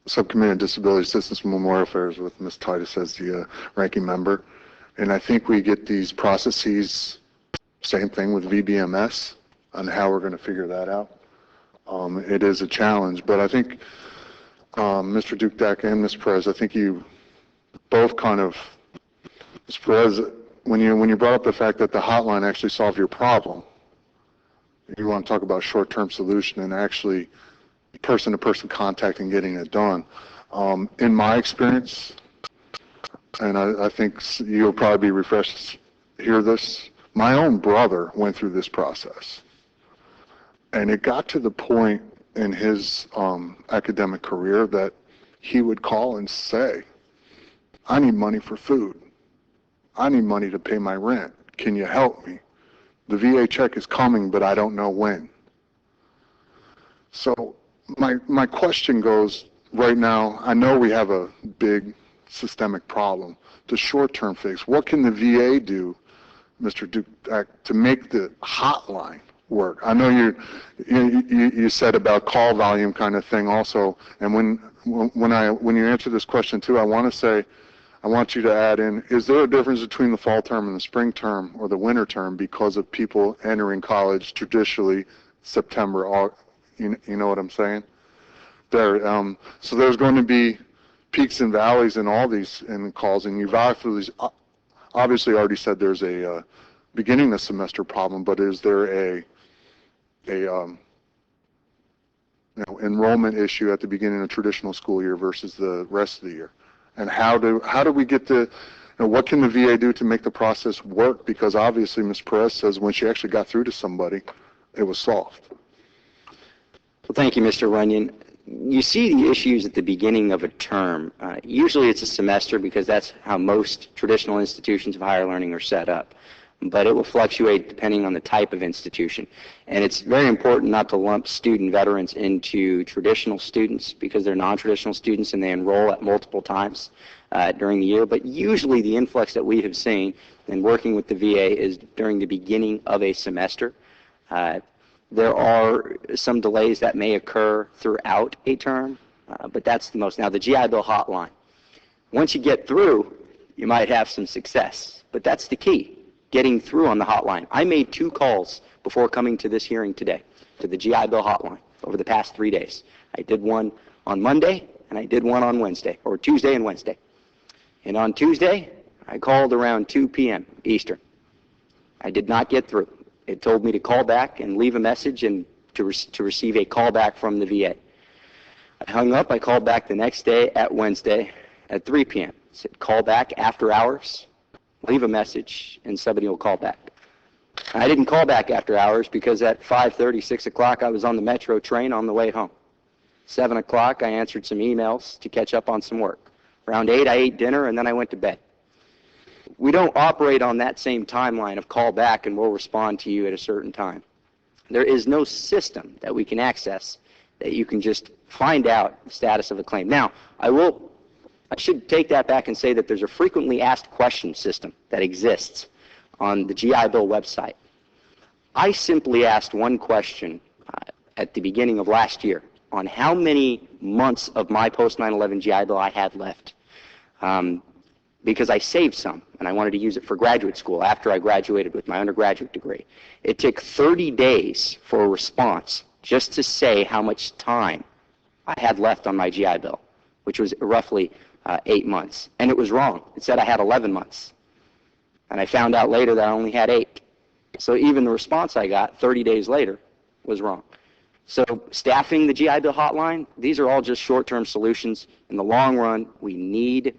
Subcommittee on Disability Assistance and Memorial Affairs with Ms. Titus as the ranking member. And I think we get these processes, same thing with VBMS, on how we're going to figure that out. It is a challenge, but I think Mr. Dukdak and Ms. Perez, I think you both kind of, Ms. Perez, when you brought up the fact that the hotline actually solved your problem, you want to talk about short-term solution and actually person-to-person contact and getting it done. In my experience, and I think you'll probably be refreshed to hear this, my own brother went through this process. And it got to the point in his academic career that he would call and say, I need money for food. I need money to pay my rent. Can you help me? The VA check is coming, but I don't know when. So my question goes, right now, I know we have a big systemic problem. The short-term fix, what can the VA do, Mr. Dukdak, to make the hotline work? I know you said about call volume kind of thing also, and when you answer this question too, I want you to add in, is there a difference between the fall term and the spring term or the winter term because of people entering college traditionally September, you know what I'm saying? So there's going to be peaks and valleys in all these calls, and you've obviously already said there's a beginning of semester problem, but is there a enrollment issue at the beginning of traditional school year versus the rest of the year? And how do we get to, what can the VA do to make the process work? Because obviously Ms. Perez says when she actually got through to somebody, it was solved. Well, thank you, Mr. Runyon. You see the issues at the beginning of a term. Usually it's a semester because that's how most traditional institutions of higher learning are set up. But it will fluctuate depending on the type of institution. And it's very important not to lump student veterans into traditional students because they're non-traditional students and they enroll at multiple times during the year. But usually the influx that we have seen in working with the VA is during the beginning of a semester. There are some delays that may occur throughout a term, but that's the most. Now, the GI Bill hotline, once you get through, you might have some success, but that's the key. Getting through on the hotline. I made 2 calls before coming to this hearing today to the GI Bill hotline over the past 3 days. I did one on Monday and I did one on Wednesday, or Tuesday and Wednesday. And on Tuesday, I called around 2 p.m. Eastern. I did not get through. It told me to call back and leave a message and to receive a call back from the VA. I hung up. I called back the next day at Wednesday at 3 p.m. It said, call back after hours, leave a message, and somebody will call back. I didn't call back after hours because at 5:30, 6 o'clock, I was on the Metro train on the way home. 7 o'clock, I answered some emails to catch up on some work. Around 8, I ate dinner, and then I went to bed. We don't operate on that same timeline of call back and we'll respond to you at a certain time. There is no system that we can access that you can just find out the status of a claim. Now, I should take that back and say that there's a frequently asked questions system that exists on the GI Bill website. I simply asked one question at the beginning of last year on how many months of my post-9/11 GI Bill I had left, because I saved some and I wanted to use it for graduate school after I graduated with my undergraduate degree. It took 30 days for a response just to say how much time I had left on my GI Bill, which was roughly 8 months. And it was wrong. It said I had 11 months. And I found out later that I only had 8. So even the response I got 30 days later was wrong. So staffing the GI Bill hotline, these are all just short-term solutions. In the long run, we need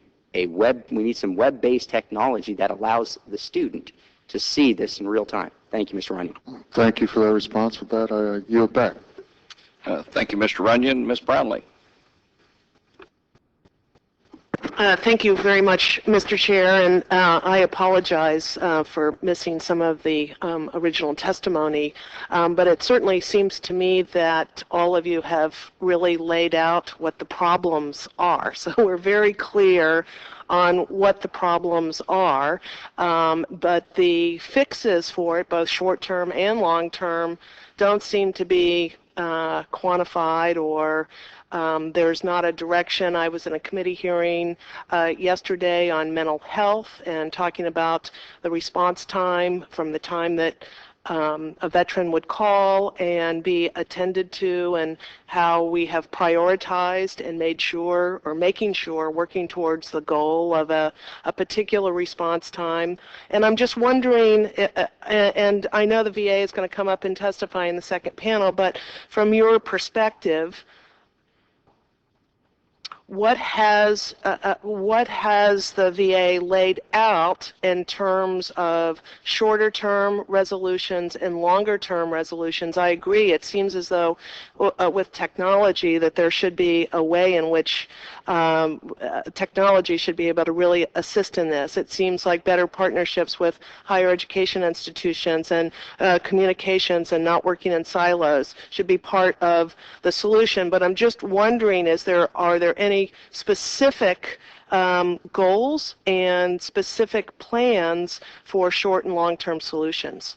some web-based technology that allows the student to see this in real time. Thank you, Mr. Runyon. Thank you for that response. With that, I yield back. Thank you, Mr. Runyon. Ms. Brownlee. Thank you very much, Mr. Chair, and I apologize for missing some of the original testimony, but it certainly seems to me that all of you have really laid out what the problems are. So we're very clear on what the problems are, but the fixes for it, both short-term and long-term, don't seem to be quantified, or there's not a direction. I was in a committee hearing yesterday on mental health and talking about the response time from the time that a veteran would call and be attended to, and how we have prioritized and making sure, working towards the goal of a particular response time. And I'm just wondering, and I know the VA is going to come up and testify in the second panel, but from your perspective, what has the VA laid out in terms of shorter-term resolutions and longer-term resolutions? I agree. It seems as though with technology that there should be a way in which technology should be able to really assist in this. It seems like better partnerships with higher education institutions and communications and not working in silos should be part of the solution. But I'm just wondering, are there any specific goals and specific plans for short and long-term solutions?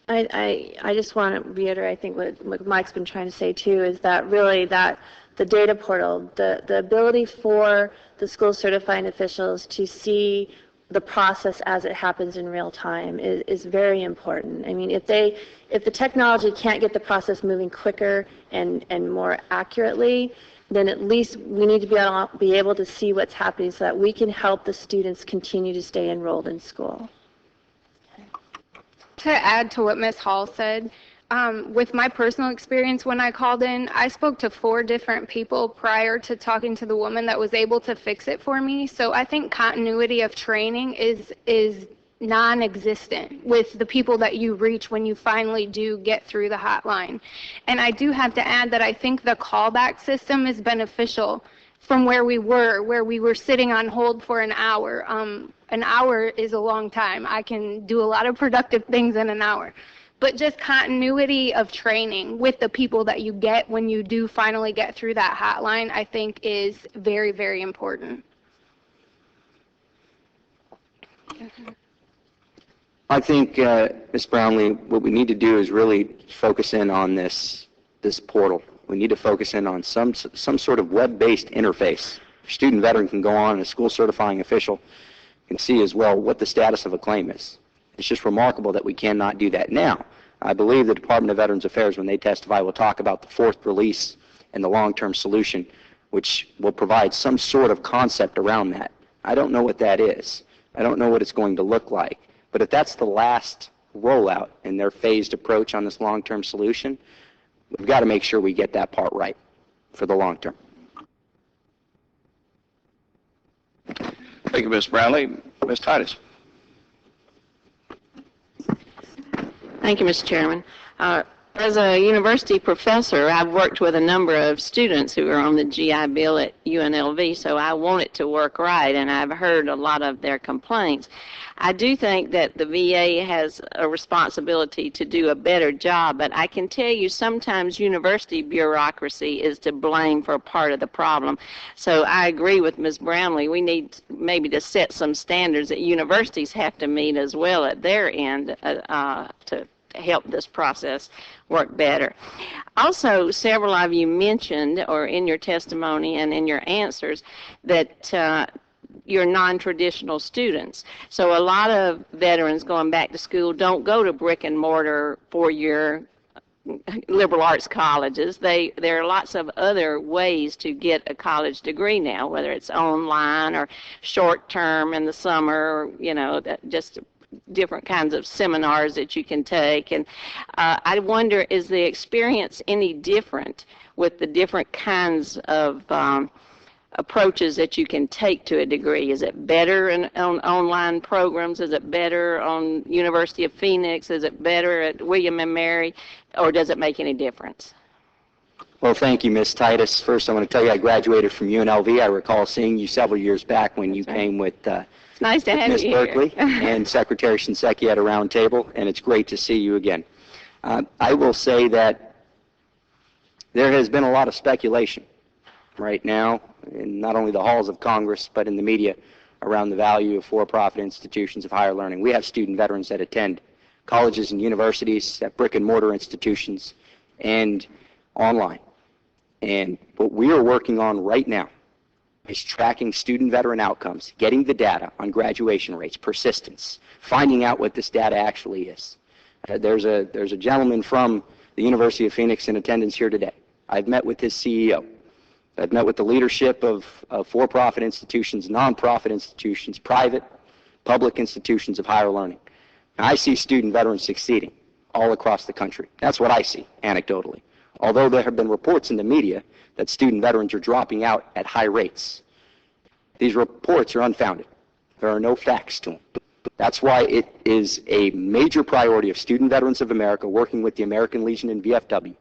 I just want to reiterate, I think what Mike's been trying to say too, is that really that the data portal, the ability for the school certifying officials to see the process as it happens in real time is very important. I mean, if the technology can't get the process moving quicker and more accurately, then at least we need to be able to see what's happening so that we can help the students continue to stay enrolled in school. To add to what Ms. Hall said, with my personal experience when I called in, I spoke to 4 different people prior to talking to the woman that was able to fix it for me. So I think continuity of training is non-existent with the people that you reach when you finally do get through the hotline. And I do have to add that I think the callback system is beneficial from where we were sitting on hold for an hour. An hour is a long time. I can do a lot of productive things in an hour. But just continuity of training with the people that you get when you do finally get through that hotline, I think is very, very important. I think, Ms. Brownlee, what we need to do is really focus in on this portal. We need to focus in on some sort of web-based interface. A student veteran can go on, and a school certifying official can see as well what the status of a claim is. It's just remarkable that we cannot do that now. I believe the Department of Veterans Affairs, when they testify, will talk about the 4th release and the long-term solution which will provide some sort of concept around that. I don't know what that is. I don't know what it's going to look like. But if that's the last rollout in their phased approach on this long-term solution, we've got to make sure we get that part right for the long term. Thank you, Ms. Brownlee. Ms. Titus. Thank you, Mr. Chairman. As a university professor, I've worked with a number of students who are on the GI Bill at UNLV, so I want it to work right, and I've heard a lot of their complaints. I do think that the VA has a responsibility to do a better job, but I can tell you sometimes university bureaucracy is to blame for part of the problem. So I agree with Ms. Brownlee. We need maybe to set some standards that universities have to meet as well at their end to help this process work better. Also, several of you mentioned, or in your testimony and in your answers, that you're non-traditional students. So a lot of veterans going back to school don't go to brick and mortar four-year liberal arts colleges. There are lots of other ways to get a college degree now, whether it's online or short-term in the summer, or, just different kinds of seminars that you can take. And I wonder, is the experience any different with the different kinds of approaches that you can take to a degree? Is it better on online programs? Is it better on University of Phoenix? Is it better at William & Mary? Or does it make any difference? Well, thank you, Ms. Titus. First, I want to tell you I graduated from UNLV. I recall seeing you several years back when you came with It's nice to have Ms. you here. Berkeley and Secretary Shinseki at a round table, and it's great to see you again. I will say that there has been a lot of speculation right now in not only the halls of Congress but in the media around the value of for-profit institutions of higher learning. We have student veterans that attend colleges and universities, at brick-and-mortar institutions, and online. And what we are working on right now is tracking student veteran outcomes, getting the data on graduation rates, persistence, finding out what this data actually is. There's a gentleman from the University of Phoenix in attendance here today. I've met with his CEO. I've met with the leadership of for-profit institutions, nonprofit institutions, private, public institutions of higher learning. And I see student veterans succeeding all across the country. That's what I see, anecdotally. Although there have been reports in the media that student veterans are dropping out at high rates, these reports are unfounded. There are no facts to them. That's why it is a major priority of Student Veterans of America working with the American Legion and VFW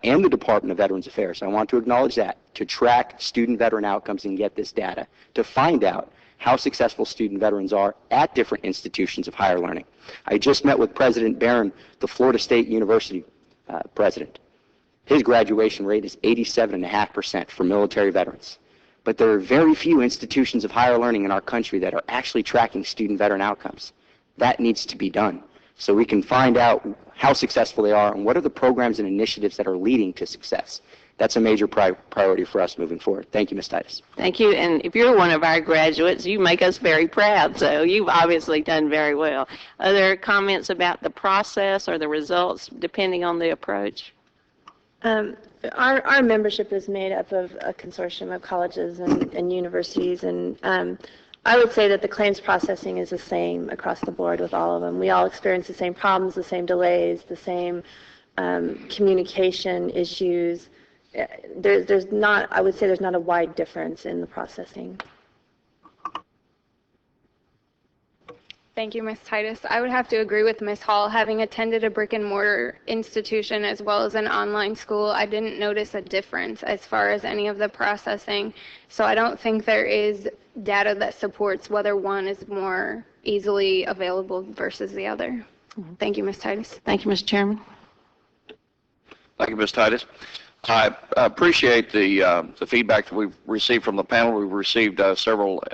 and the Department of Veterans Affairs. I want to acknowledge that, to track student veteran outcomes and get this data, to find out how successful student veterans are at different institutions of higher learning. I just met with President Barron, the Florida State University president. His graduation rate is 87.5% for military veterans. But there are very few institutions of higher learning in our country that are actually tracking student veteran outcomes. That needs to be done so we can find out how successful they are and what are the programs and initiatives that are leading to success. That's a major priority for us moving forward. Thank you, Ms. Titus. Thank you. And if you're one of our graduates, you make us very proud. So you've obviously done very well. Other comments about the process or the results, depending on the approach? Our membership is made up of a consortium of colleges and universities, and I would say that the claims processing is the same across the board with all of them. We all experience the same problems, the same delays, the same communication issues. There's not, I would say there's not a wide difference in the processing. Thank you, Ms. Titus. I would have to agree with Ms. Hall. Having attended a brick and mortar institution as well as an online school, I didn't notice a difference as far as any of the processing. So I don't think there is data that supports whether one is more easily available versus the other. Thank you, Ms. Titus. Thank you, Mr. Chairman. Thank you, Ms. Titus. I appreciate the feedback that we've received from the panel. We've received several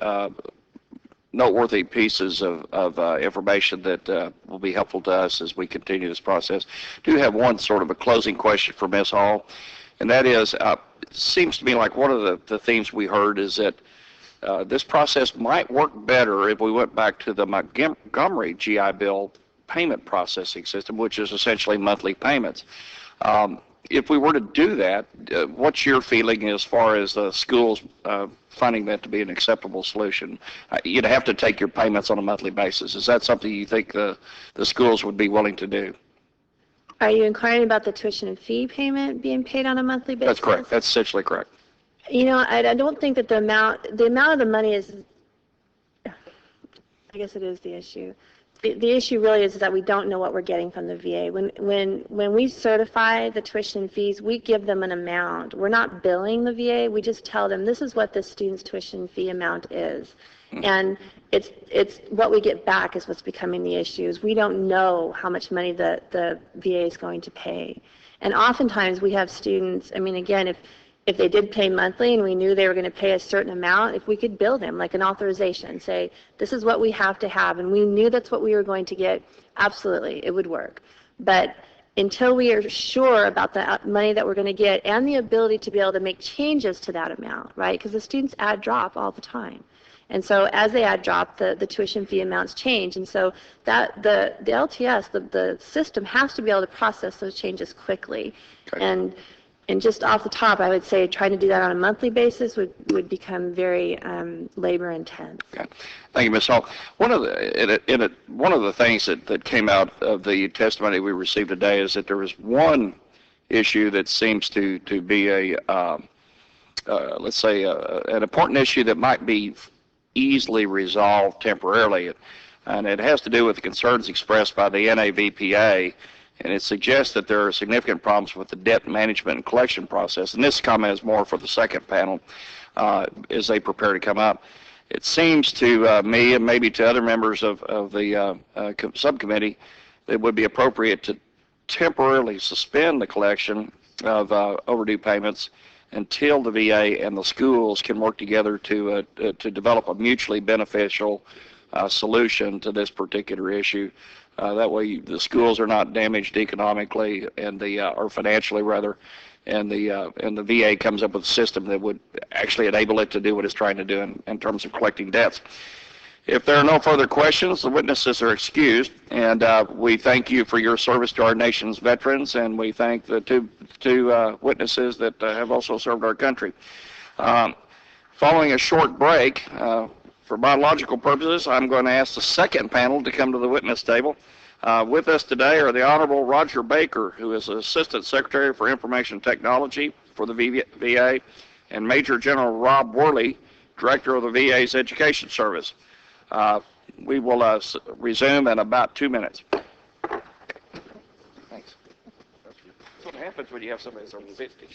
noteworthy pieces of information that will be helpful to us as we continue this process. I do have one sort of a closing question for Ms. Hall, and that is, it seems to me like one of the themes we heard is that this process might work better if we went back to the Montgomery GI Bill payment processing system, which is essentially monthly payments. if we were to do that, what's your feeling as far as schools finding that to be an acceptable solution? You'd have to take your payments on a monthly basis. Is that something you think the schools would be willing to do? Are you inquiring about the tuition and fee payment being paid on a monthly basis? That's correct. That's essentially correct. You know, I don't think that the amount of the money is, I guess it is the issue. The issue really is that we don't know what we're getting from the VA. When we certify the tuition and fees, we give them an amount. We're not billing the VA. We just tell them this is what the student's tuition fee amount is. And it's what we get back is what's becoming the issue. Is we don't know how much money the VA is going to pay. And oftentimes we have students, I mean, again, if they did pay monthly and we knew they were going to pay a certain amount, if we could bill them like an authorization, say, this is what we have to have, and we knew that's what we were going to get, absolutely, it would work. But until we are sure about the money that we're going to get and the ability to be able to make changes to that amount, right? Because the students add drop all the time. And so as they add drop, the tuition fee amounts change. And so that the LTS, the system has to be able to process those changes quickly. Okay. And just off the top, I would say trying to do that on a monthly basis would become very labor intense. Okay. Thank you, Ms. Hall. One of the things that came out of the testimony we received today is that there was one issue that seems to be let's say, an important issue that might be easily resolved temporarily, and it has to do with the concerns expressed by the NAVPA. And it suggests that there are significant problems with the debt management and collection process. And this comment is more for the second panel as they prepare to come up. It seems to me and maybe to other members of the subcommittee that it would be appropriate to temporarily suspend the collection of overdue payments until the VA and the schools can work together to develop a mutually beneficial solution to this particular issue. That way, the schools are not damaged economically and or financially rather, and the VA comes up with a system that would actually enable it to do what it's trying to do in terms of collecting debts. If there are no further questions, the witnesses are excused, and we thank you for your service to our nation's veterans, and we thank the two witnesses that have also served our country. Following a short break, for biological purposes, I'm going to ask the second panel to come to the witness table. With us today are the Honorable Roger Baker, who is Assistant Secretary for Information Technology for the VA, and Major General Rob Worley, Director of the VA's Education Service. We will resume in about 2 minutes. Thanks. That's what happens when you have somebody that's over 50.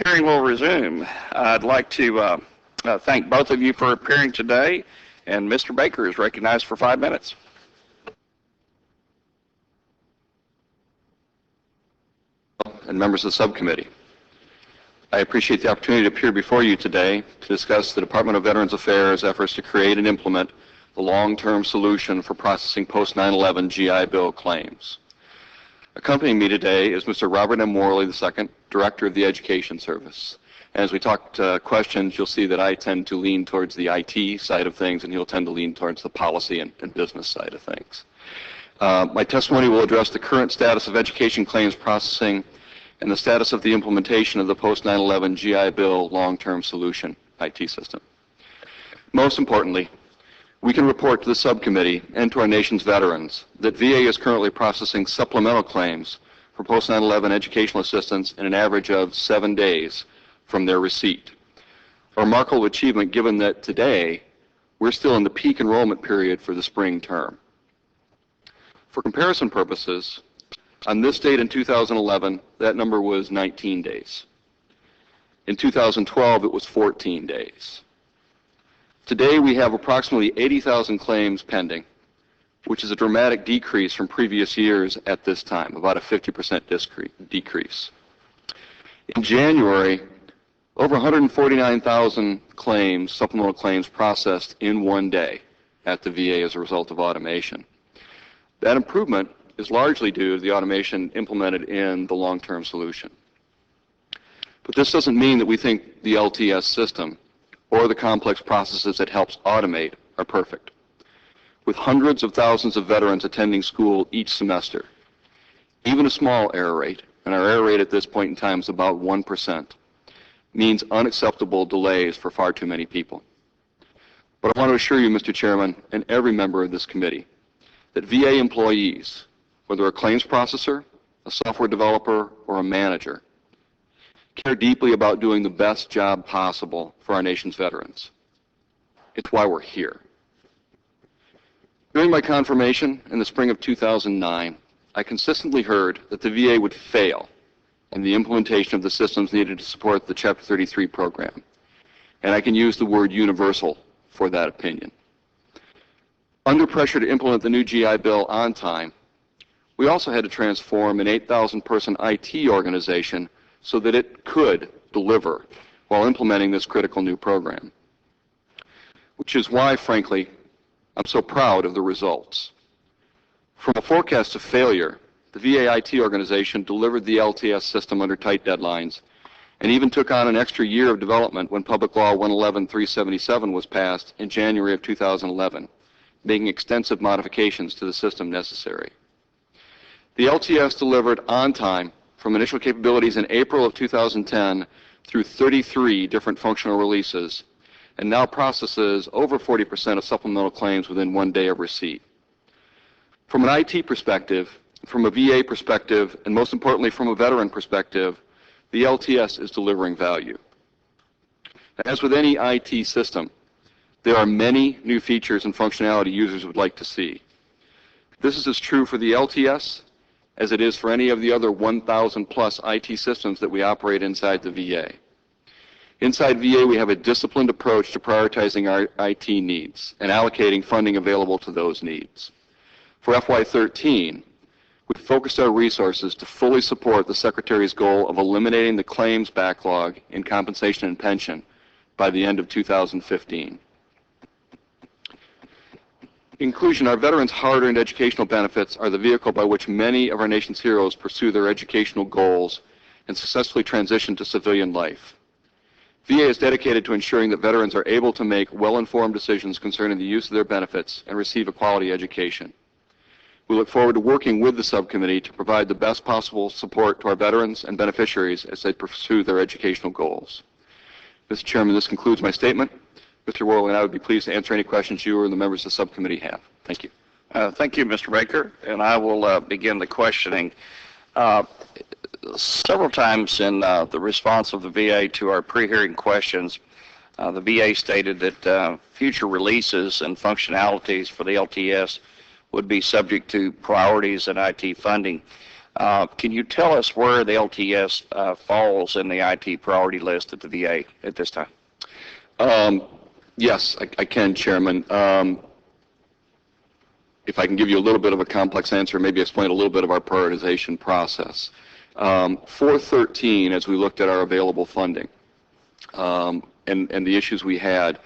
Hearing will resume. I'd like to thank both of you for appearing today, and Mr. Baker is recognized for 5 minutes. And members of the subcommittee, I appreciate the opportunity to appear before you today to discuss the Department of Veterans Affairs' efforts to create and implement the long-term solution for processing post-9/11 GI Bill claims. Accompanying me today is Mr. Robert M. Morley II, Director of the Education Service. And as we talk questions, you'll see that I tend to lean towards the IT side of things, and he'll tend to lean towards the policy and business side of things. My testimony will address the current status of education claims processing and the status of the implementation of the post-9/11 GI Bill long-term solution IT system. Most importantly, we can report to the subcommittee and to our nation's veterans that VA is currently processing supplemental claims for post-9/11 educational assistance in an average of 7 days from their receipt. A remarkable achievement given that today we're still in the peak enrollment period for the spring term. For comparison purposes, on this date in 2011, that number was 19 days. In 2012, it was 14 days. Today, we have approximately 80,000 claims pending, which is a dramatic decrease from previous years at this time, about a 50% decrease. In January, over 149,000 claims, supplemental claims processed in one day at the VA as a result of automation. That improvement is largely due to the automation implemented in the long-term solution. But this doesn't mean that we think the LTS system or the complex processes it helps automate are perfect. With hundreds of thousands of veterans attending school each semester, even a small error rate, and our error rate at this point in time is about 1%, means unacceptable delays for far too many people. But I want to assure you, Mr. Chairman, and every member of this committee, that VA employees, whether a claims processor, a software developer, or a manager, care deeply about doing the best job possible for our nation's veterans. It's why we're here. During my confirmation in the spring of 2009, I consistently heard that the VA would fail in the implementation of the systems needed to support the Chapter 33 program. And I can use the word universal for that opinion. Under pressure to implement the new GI Bill on time, we also had to transform an 8,000-person IT organization so that it could deliver while implementing this critical new program. Which is why, frankly, I'm so proud of the results. From a forecast of failure, the VA IT organization delivered the LTS system under tight deadlines and even took on an extra year of development when Public Law 111-377 was passed in January of 2011, making extensive modifications to the system necessary. The LTS delivered on time from initial capabilities in April of 2010 through 33 different functional releases, and now processes over 40% of supplemental claims within 1 day of receipt. From an IT perspective, from a VA perspective, and most importantly from a veteran perspective, the LTS is delivering value. As with any IT system, there are many new features and functionality users would like to see. This is as true for the LTS as it is for any of the other 1,000 plus IT systems that we operate inside the VA. Inside VA, we have a disciplined approach to prioritizing our IT needs and allocating funding available to those needs. For FY13, we focused our resources to fully support the Secretary's goal of eliminating the claims backlog in compensation and pension by the end of 2015. In conclusion, our veterans' hard-earned educational benefits are the vehicle by which many of our nation's heroes pursue their educational goals and successfully transition to civilian life. VA is dedicated to ensuring that veterans are able to make well-informed decisions concerning the use of their benefits and receive a quality education. We look forward to working with the subcommittee to provide the best possible support to our veterans and beneficiaries as they pursue their educational goals. Mr. Chairman, this concludes my statement. Mr. Worley and I would be pleased to answer any questions you or the members of the subcommittee have. Thank you. Thank you, Mr. Baker, and I will begin the questioning. Several times in the response of the VA to our pre-hearing questions, the VA stated that future releases and functionalities for the LTS would be subject to priorities and IT funding. Can you tell us where the LTS falls in the IT priority list at the VA at this time? Yes, I can, Chairman. If I can give you a little bit of a complex answer, maybe explain a little bit of our prioritization process. For 13, as we looked at our available funding and the issues we had,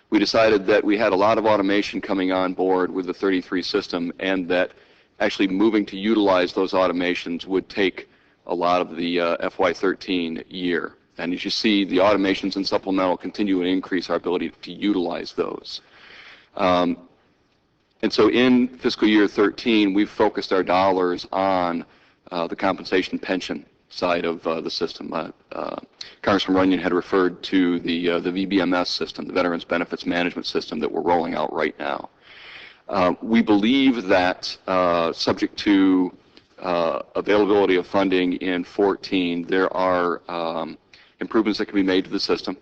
we decided that we had a lot of automation coming on board with the 33 system, and that actually moving to utilize those automations would take a lot of the FY13 year. And as you see, the automations and supplemental continue to increase our ability to utilize those. And so in fiscal year 13, we've focused our dollars on the compensation pension side of the system. Congressman Runyon had referred to the VBMS system, the Veterans Benefits Management System that we're rolling out right now. We believe that subject to availability of funding in 14, there are improvements that can be made to the system.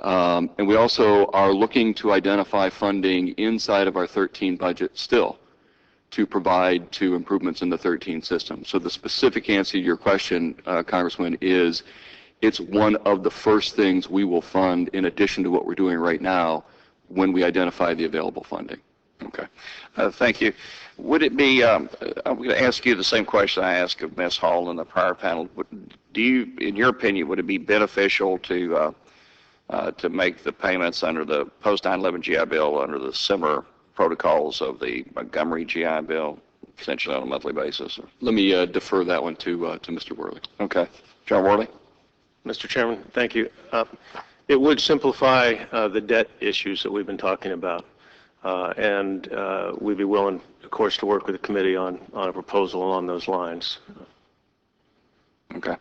And we also are looking to identify funding inside of our 13 budget still to provide to improvements in the 13 system. So the specific answer to your question, Congressman, is it's one of the first things we will fund in addition to what we're doing right now when we identify the available funding. Okay. Thank you. Would it be, I'm going to ask you the same question I asked of Ms. Hall in the prior panel. Do you, in your opinion, would it be beneficial to make the payments under the post 9/11 GI Bill under the similar protocols of the Montgomery GI Bill, essentially on a monthly basis? Let me defer that one to Mr. Worley. Okay. John Worley? Mr. Chairman, thank you. It would simplify the debt issues that we've been talking about, and we'd be willing, of course, to work with the committee on a proposal along those lines. Okay.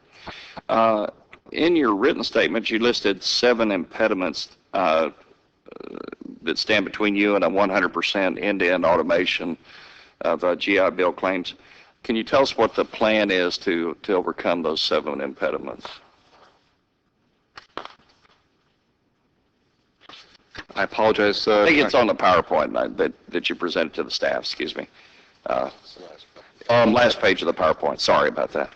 In your written statement, you listed 7 impediments that stand between you and a 100% end-to-end automation of GI Bill claims. Can you tell us what the plan is to overcome those 7 impediments? I apologize. I think it's on the PowerPoint that you presented to the staff. Excuse me. Last page of the PowerPoint. Sorry about that.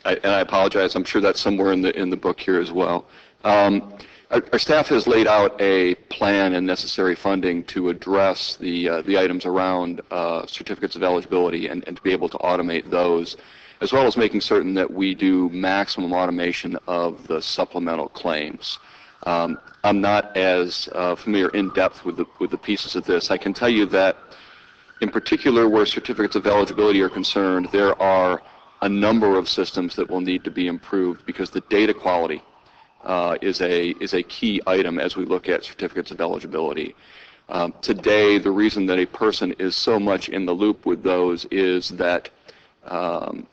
And I apologize. I'm sure that's somewhere in the book here as well. Our staff has laid out a plan and necessary funding to address the items around certificates of eligibility and to be able to automate those, as well as making certain that we do maximum automation of the supplemental claims. I'm not as familiar in depth with the pieces of this. I can tell you that in particular where certificates of eligibility are concerned, there are a number of systems that will need to be improved because the data quality is a key item as we look at certificates of eligibility. Today, the reason that a person is so much in the loop with those is that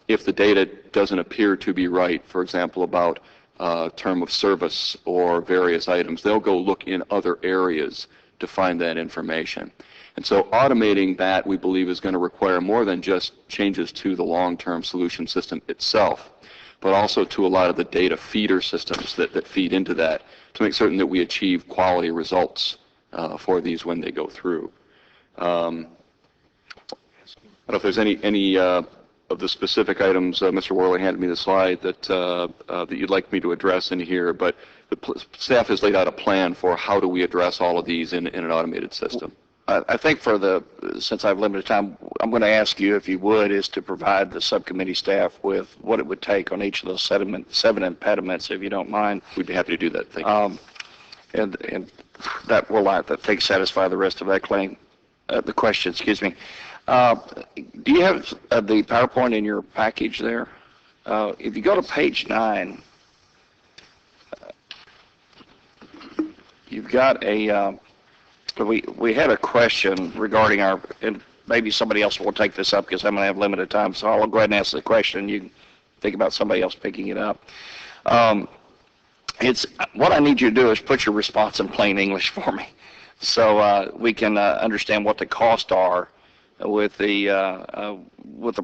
if the data doesn't appear to be right, for example, about term of service or various items, they'll go look in other areas to find that information. And so automating that, we believe, is going to require more than just changes to the long-term solution system itself, but also to a lot of the data feeder systems that feed into that to make certain that we achieve quality results for these when they go through. I don't know if there's any of the specific items. Mr. Worley handed me the slide that you'd like me to address in here, but the staff has laid out a plan for how do we address all of these in an automated system. I think since I have limited time, I'm going to ask you, if you would, is to provide the subcommittee staff with what it would take on each of those 7 impediments, if you don't mind. We'd be happy to do that. Thank you. And that will, I think, satisfy the rest of that claim, the question, excuse me. Do you have the PowerPoint in your package there? If you go to page 9, you've got a, we had a question regarding and maybe somebody else will take this up because I'm going to have limited time, so I'll go ahead and ask the question. You can think about somebody else picking it up. What I need you to do is put your response in plain English for me so we can understand what the costs are with the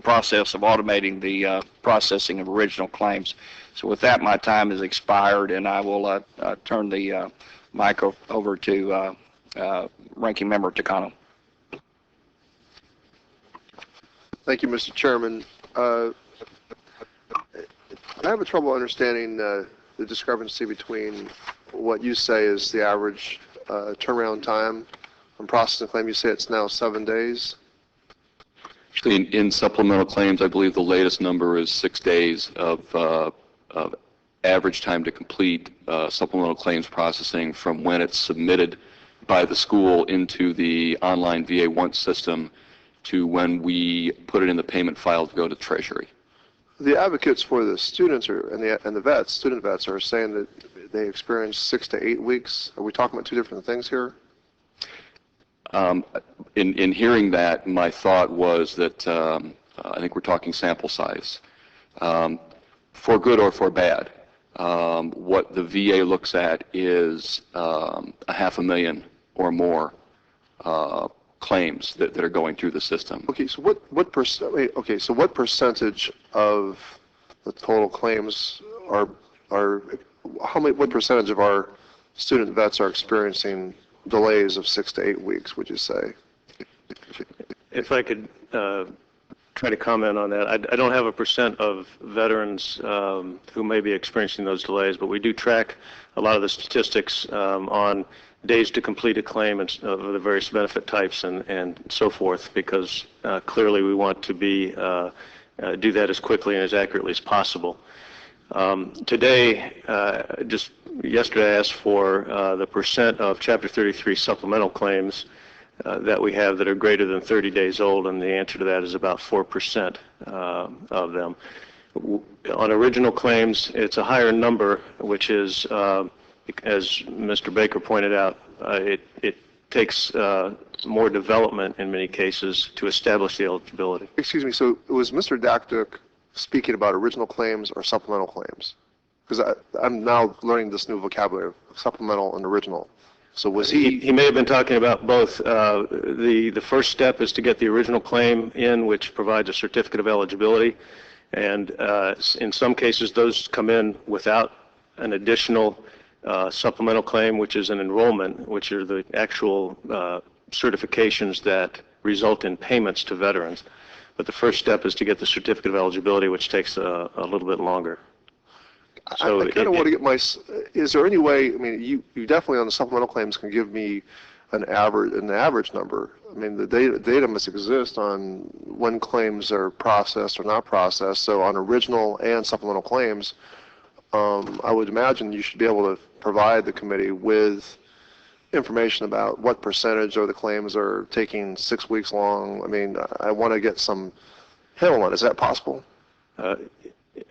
process of automating the processing of original claims. So with that, my time has expired, and I will turn the mic over to Ranking Member Takano. Thank you, Mr. Chairman. I have trouble understanding the discrepancy between what you say is the average turnaround time on processing a claim. You say it's now 7 days. Actually, in supplemental claims, I believe the latest number is 6 days of average time to complete supplemental claims processing from when it's submitted by the school into the online VA Once system to when we put it in the payment file to go to Treasury. The advocates for the students and the vets, student vets, are saying that they experience 6 to 8 weeks. Are we talking about two different things here? In hearing that, my thought was that I think we're talking sample size. For good or for bad, what the VA looks at is 500,000 or more claims that are going through the system. Okay, so what percentage of the total claims are what percentage of our student vets are experiencing delays of 6 to 8 weeks, would you say? If I could try to comment on that, I don't have a percent of veterans who may be experiencing those delays, but we do track a lot of the statistics on days to complete a claim and of the various benefit types and so forth, because clearly we want to do that as quickly and as accurately as possible. Today, just yesterday I asked for the percent of Chapter 33 supplemental claims that we have that are greater than 30 days old, and the answer to that is about 4% of them. On original claims, it's a higher number, which is, as Mr. Baker pointed out, it takes more development in many cases to establish the eligibility. Excuse me, so was Mr. Daktuk speaking about original claims or supplemental claims? Because I'm now learning this new vocabulary of supplemental and original. So was he? He may have been talking about both. The first step is to get the original claim in, which provides a certificate of eligibility, and in some cases those come in without an additional supplemental claim, which is an enrollment, which are the actual certifications that result in payments to veterans. But the first step is to get the certificate of eligibility, which takes a little bit longer. So I kind of want to get is there any way, I mean, you definitely on the supplemental claims can give me an average number. I mean, the data must exist on when claims are processed or not processed. So on original and supplemental claims, I would imagine you should be able to provide the committee with information about what percentage of the claims are taking 6 weeks long. I mean, I want to get some handle on it. Is that possible?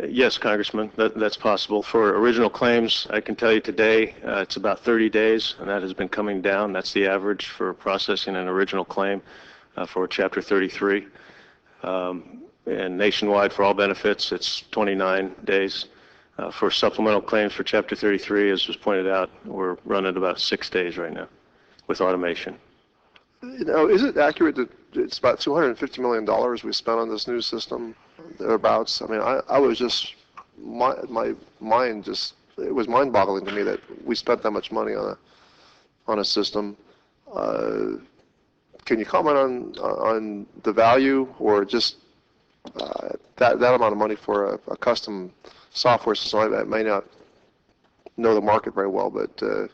Yes, Congressman, that's possible. For original claims, I can tell you today it's about 30 days, and that has been coming down. That's the average for processing an original claim for Chapter 33. And nationwide for all benefits, it's 29 days. For supplemental claims for Chapter 33, as was pointed out, we're running about 6 days right now with automation. You know, is it accurate that it's about $250 million we spent on this new system, thereabouts? I mean, I was just, my mind just, it was mind-boggling to me that we spent that much money on a system. Can you comment on the value, or just that amount of money for a custom software system like that? May not know the market very well, but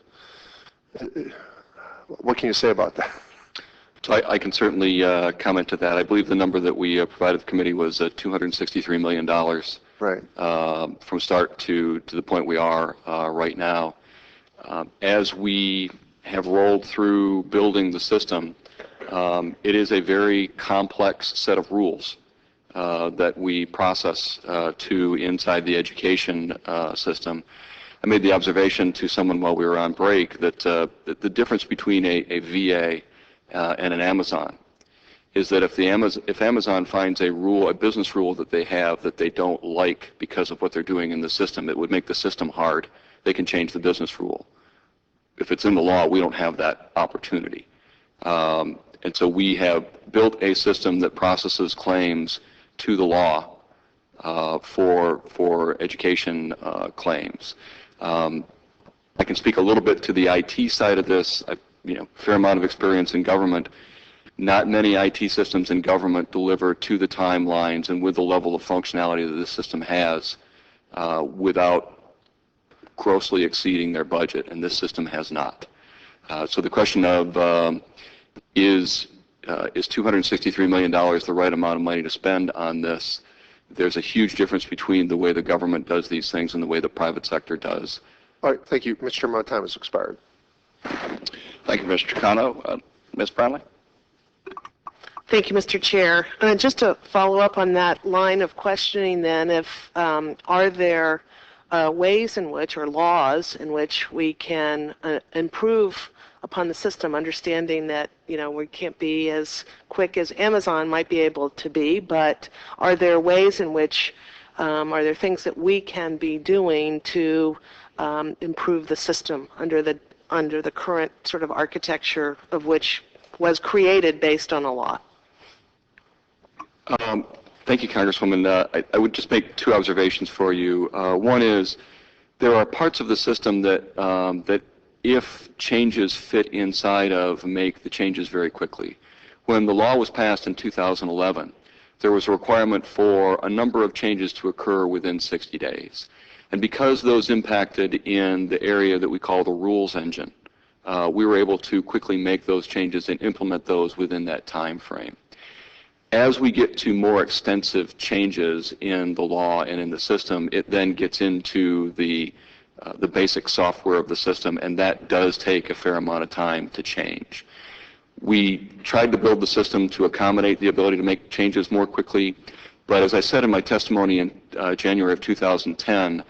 what can you say about that? So I can certainly comment to that. I believe the number that we provided the committee was $263 million. Right. From start to the point we are right now. As we have rolled through building the system, it is a very complex set of rules that we process to inside the education system. I made the observation to someone while we were on break that the difference between a VA and an Amazon is that if Amazon finds a business rule that they have that they don't like because of what they're doing in the system, it would make the system hard. They can change the business rule. If it's in the law, we don't have that opportunity. And so we have built a system that processes claims to the law for education claims. I can speak a little bit to the IT side of this. Fair amount of experience in government. Not many IT systems in government deliver to the timelines and with the level of functionality that this system has without grossly exceeding their budget, and this system has not. So the question of is $263 million the right amount of money to spend on this? There's a huge difference between the way the government does these things and the way the private sector does. All right, thank you. Mr. Chairman, my time has expired. Thank you, Mr. Takano. Ms. Brownlee? Thank you, Mr. Chair. Just to follow up on that line of questioning then, are there ways in which, or laws in which we can improve upon the system, understanding that, we can't be as quick as Amazon might be able to be, but are there ways in which, are there things that we can be doing to improve the system under the current sort of architecture of which was created based on a law? Thank you, Congresswoman. I would just make two observations for you. One is there are parts of the system that if changes fit inside of, make the changes very quickly. When the law was passed in 2011, there was a requirement for a number of changes to occur within 60 days. And because those impacted in the area that we call the rules engine, we were able to quickly make those changes and implement those within that time frame. As we get to more extensive changes in the law and in the system, it then gets into the basic software of the system, and that does take a fair amount of time to change. We tried to build the system to accommodate the ability to make changes more quickly, but as I said in my testimony in January of 2010,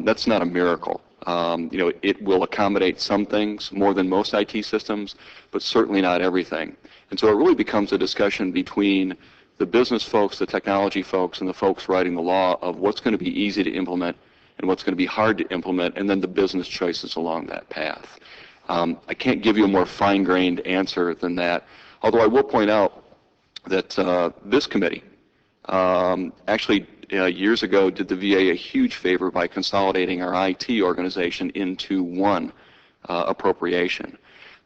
that's not a miracle. It will accommodate some things more than most IT systems, but certainly not everything. And so it really becomes a discussion between the business folks, the technology folks, and the folks writing the law of what's going to be easy to implement and what's going to be hard to implement, and then the business choices along that path. I can't give you a more fine-grained answer than that, although I will point out that this committee actually years ago did the VA a huge favor by consolidating our IT organization into one appropriation.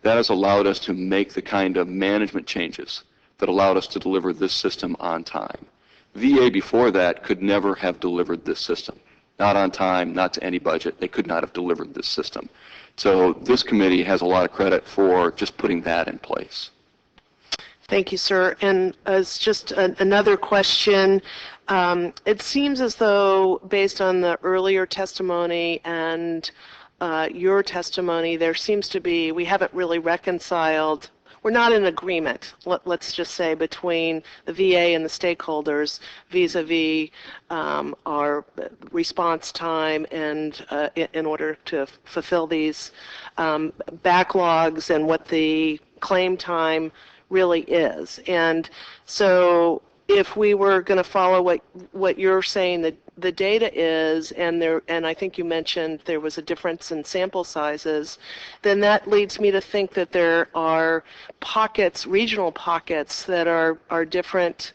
That has allowed us to make the kind of management changes that allowed us to deliver this system on time. VA before that could never have delivered this system. Not on time, not to any budget. They could not have delivered this system. So this committee has a lot of credit for just putting that in place. Thank you, sir. And as just another question, it seems as though based on the earlier testimony and your testimony, there seems to be, we haven't really reconciled, we're not in agreement, let's just say, between the VA and the stakeholders vis-a-vis our response time and in order to fulfill these backlogs and what the claim time really is. And so if we were going to follow what you're saying that the data is, and I think you mentioned there was a difference in sample sizes, then that leads me to think that there are pockets, regional pockets, that are different,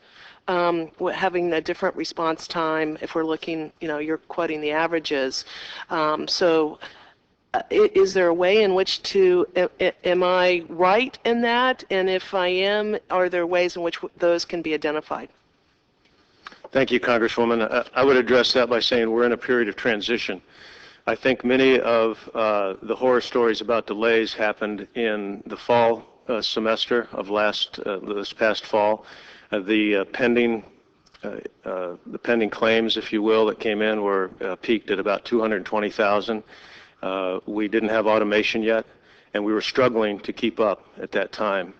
having a different response time. If we're looking, you're quoting the averages. Is there a way in which to, am I right in that? And if I am, are there ways in which those can be identified? Thank you, Congresswoman. I would address that by saying we're in a period of transition. I think many of the horror stories about delays happened in the fall semester of this past fall. The pending claims, if you will, that came in were peaked at about 220,000. We didn't have automation yet, and we were struggling to keep up at that time.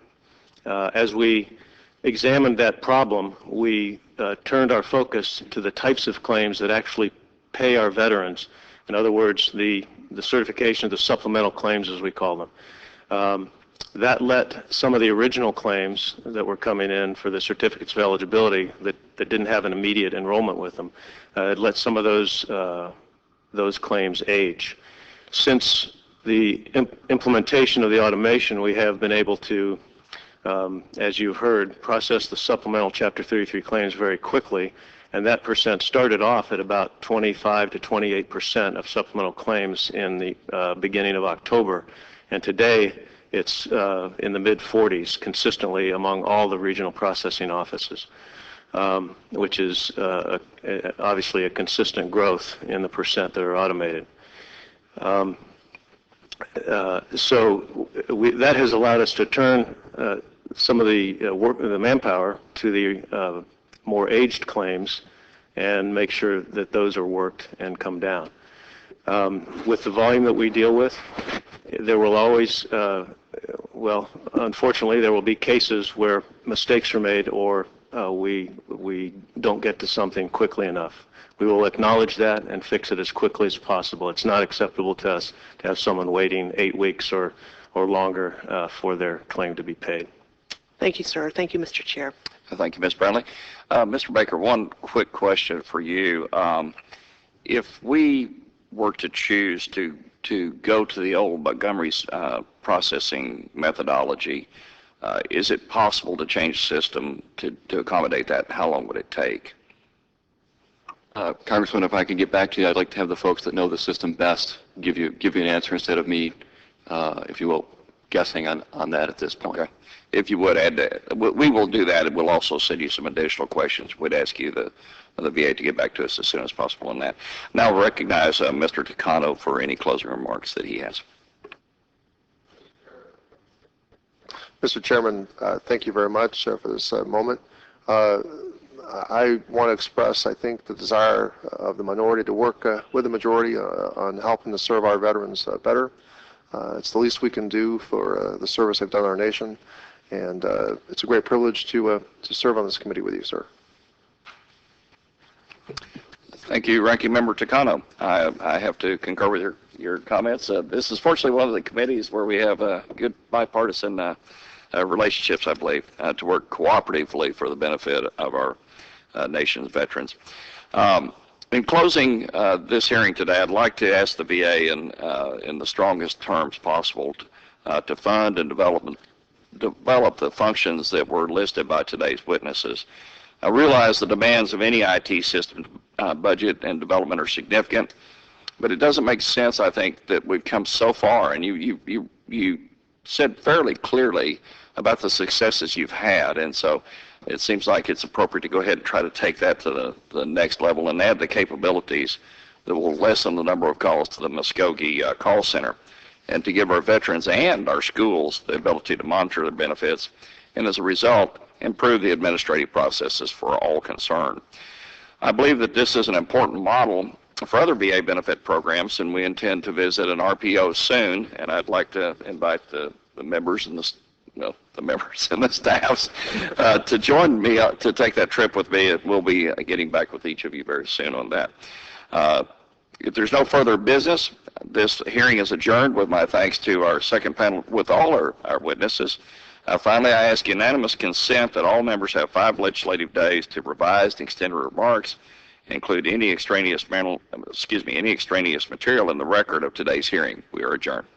As we examined that problem, we turned our focus to the types of claims that actually pay our veterans. In other words, the certification of the supplemental claims, as we call them. That let some of the original claims that were coming in for the certificates of eligibility that didn't have an immediate enrollment with them, it let some of those claims age. Since the implementation of the automation, we have been able to, as you've heard, process the supplemental Chapter 33 claims very quickly, and that percent started off at about 25 to 28% of supplemental claims in the beginning of October, and today it's in the mid-40s consistently among all the regional processing offices. which is obviously a consistent growth in the percent that are automated. That has allowed us to turn some of the manpower to the more aged claims and make sure that those are worked and come down. With the volume that we deal with, there will always, unfortunately, there will be cases where mistakes are made or we don't get to something quickly enough. We will acknowledge that and fix it as quickly as possible. It's not acceptable to us to have someone waiting 8 weeks or longer for their claim to be paid. Thank you, sir. Thank you, Mr. Chair. Thank you, Ms. Brownlee. Mr. Baker, one quick question for you. If we were to choose to go to the old Montgomery's processing methodology, is it possible to change the system to accommodate that? How long would it take? Congressman, if I could get back to you, I'd like to have the folks that know the system best give you an answer instead of me, if you will, guessing on that at this point. Okay. If you would add that, we will do that, and we'll also send you some additional questions. We'd ask you the VA to get back to us as soon as possible on that. Now I'll recognize Mr. Takano for any closing remarks that he has. Mr. Chairman, thank you very much for this moment. I want to express, I think, the desire of the minority to work with the majority on helping to serve our veterans better. It's the least we can do for the service they've done our nation, and it's a great privilege to serve on this committee with you, sir. Thank you, Ranking Member Takano. I have to concur with your comments. This is fortunately one of the committees where we have good bipartisan relationships, I believe, to work cooperatively for the benefit of our nation's veterans. In closing this hearing today, I'd like to ask the VA in the strongest terms possible to fund and develop the functions that were listed by today's witnesses. I realize the demands of any IT system budget and development are significant, but it doesn't make sense, I think, that we've come so far, and you said fairly clearly about the successes you've had, and so it seems like it's appropriate to go ahead and try to take that to the next level and add the capabilities that will lessen the number of calls to the Muskogee call center, and to give our veterans and our schools the ability to monitor their benefits, and as a result, improve the administrative processes for all concerned. I believe that this is an important model for other VA benefit programs, and we intend to visit an RPO soon, and I'd like to invite the members and the members and the staffs to join me to take that trip with me. We'll be getting back with each of you very soon on that. If there's no further business, this hearing is adjourned with my thanks to our second panel, with all our witnesses. Finally, I ask unanimous consent that all members have 5 legislative days to revise and extend remarks, include any extraneous material in the record of today's hearing. We are adjourned.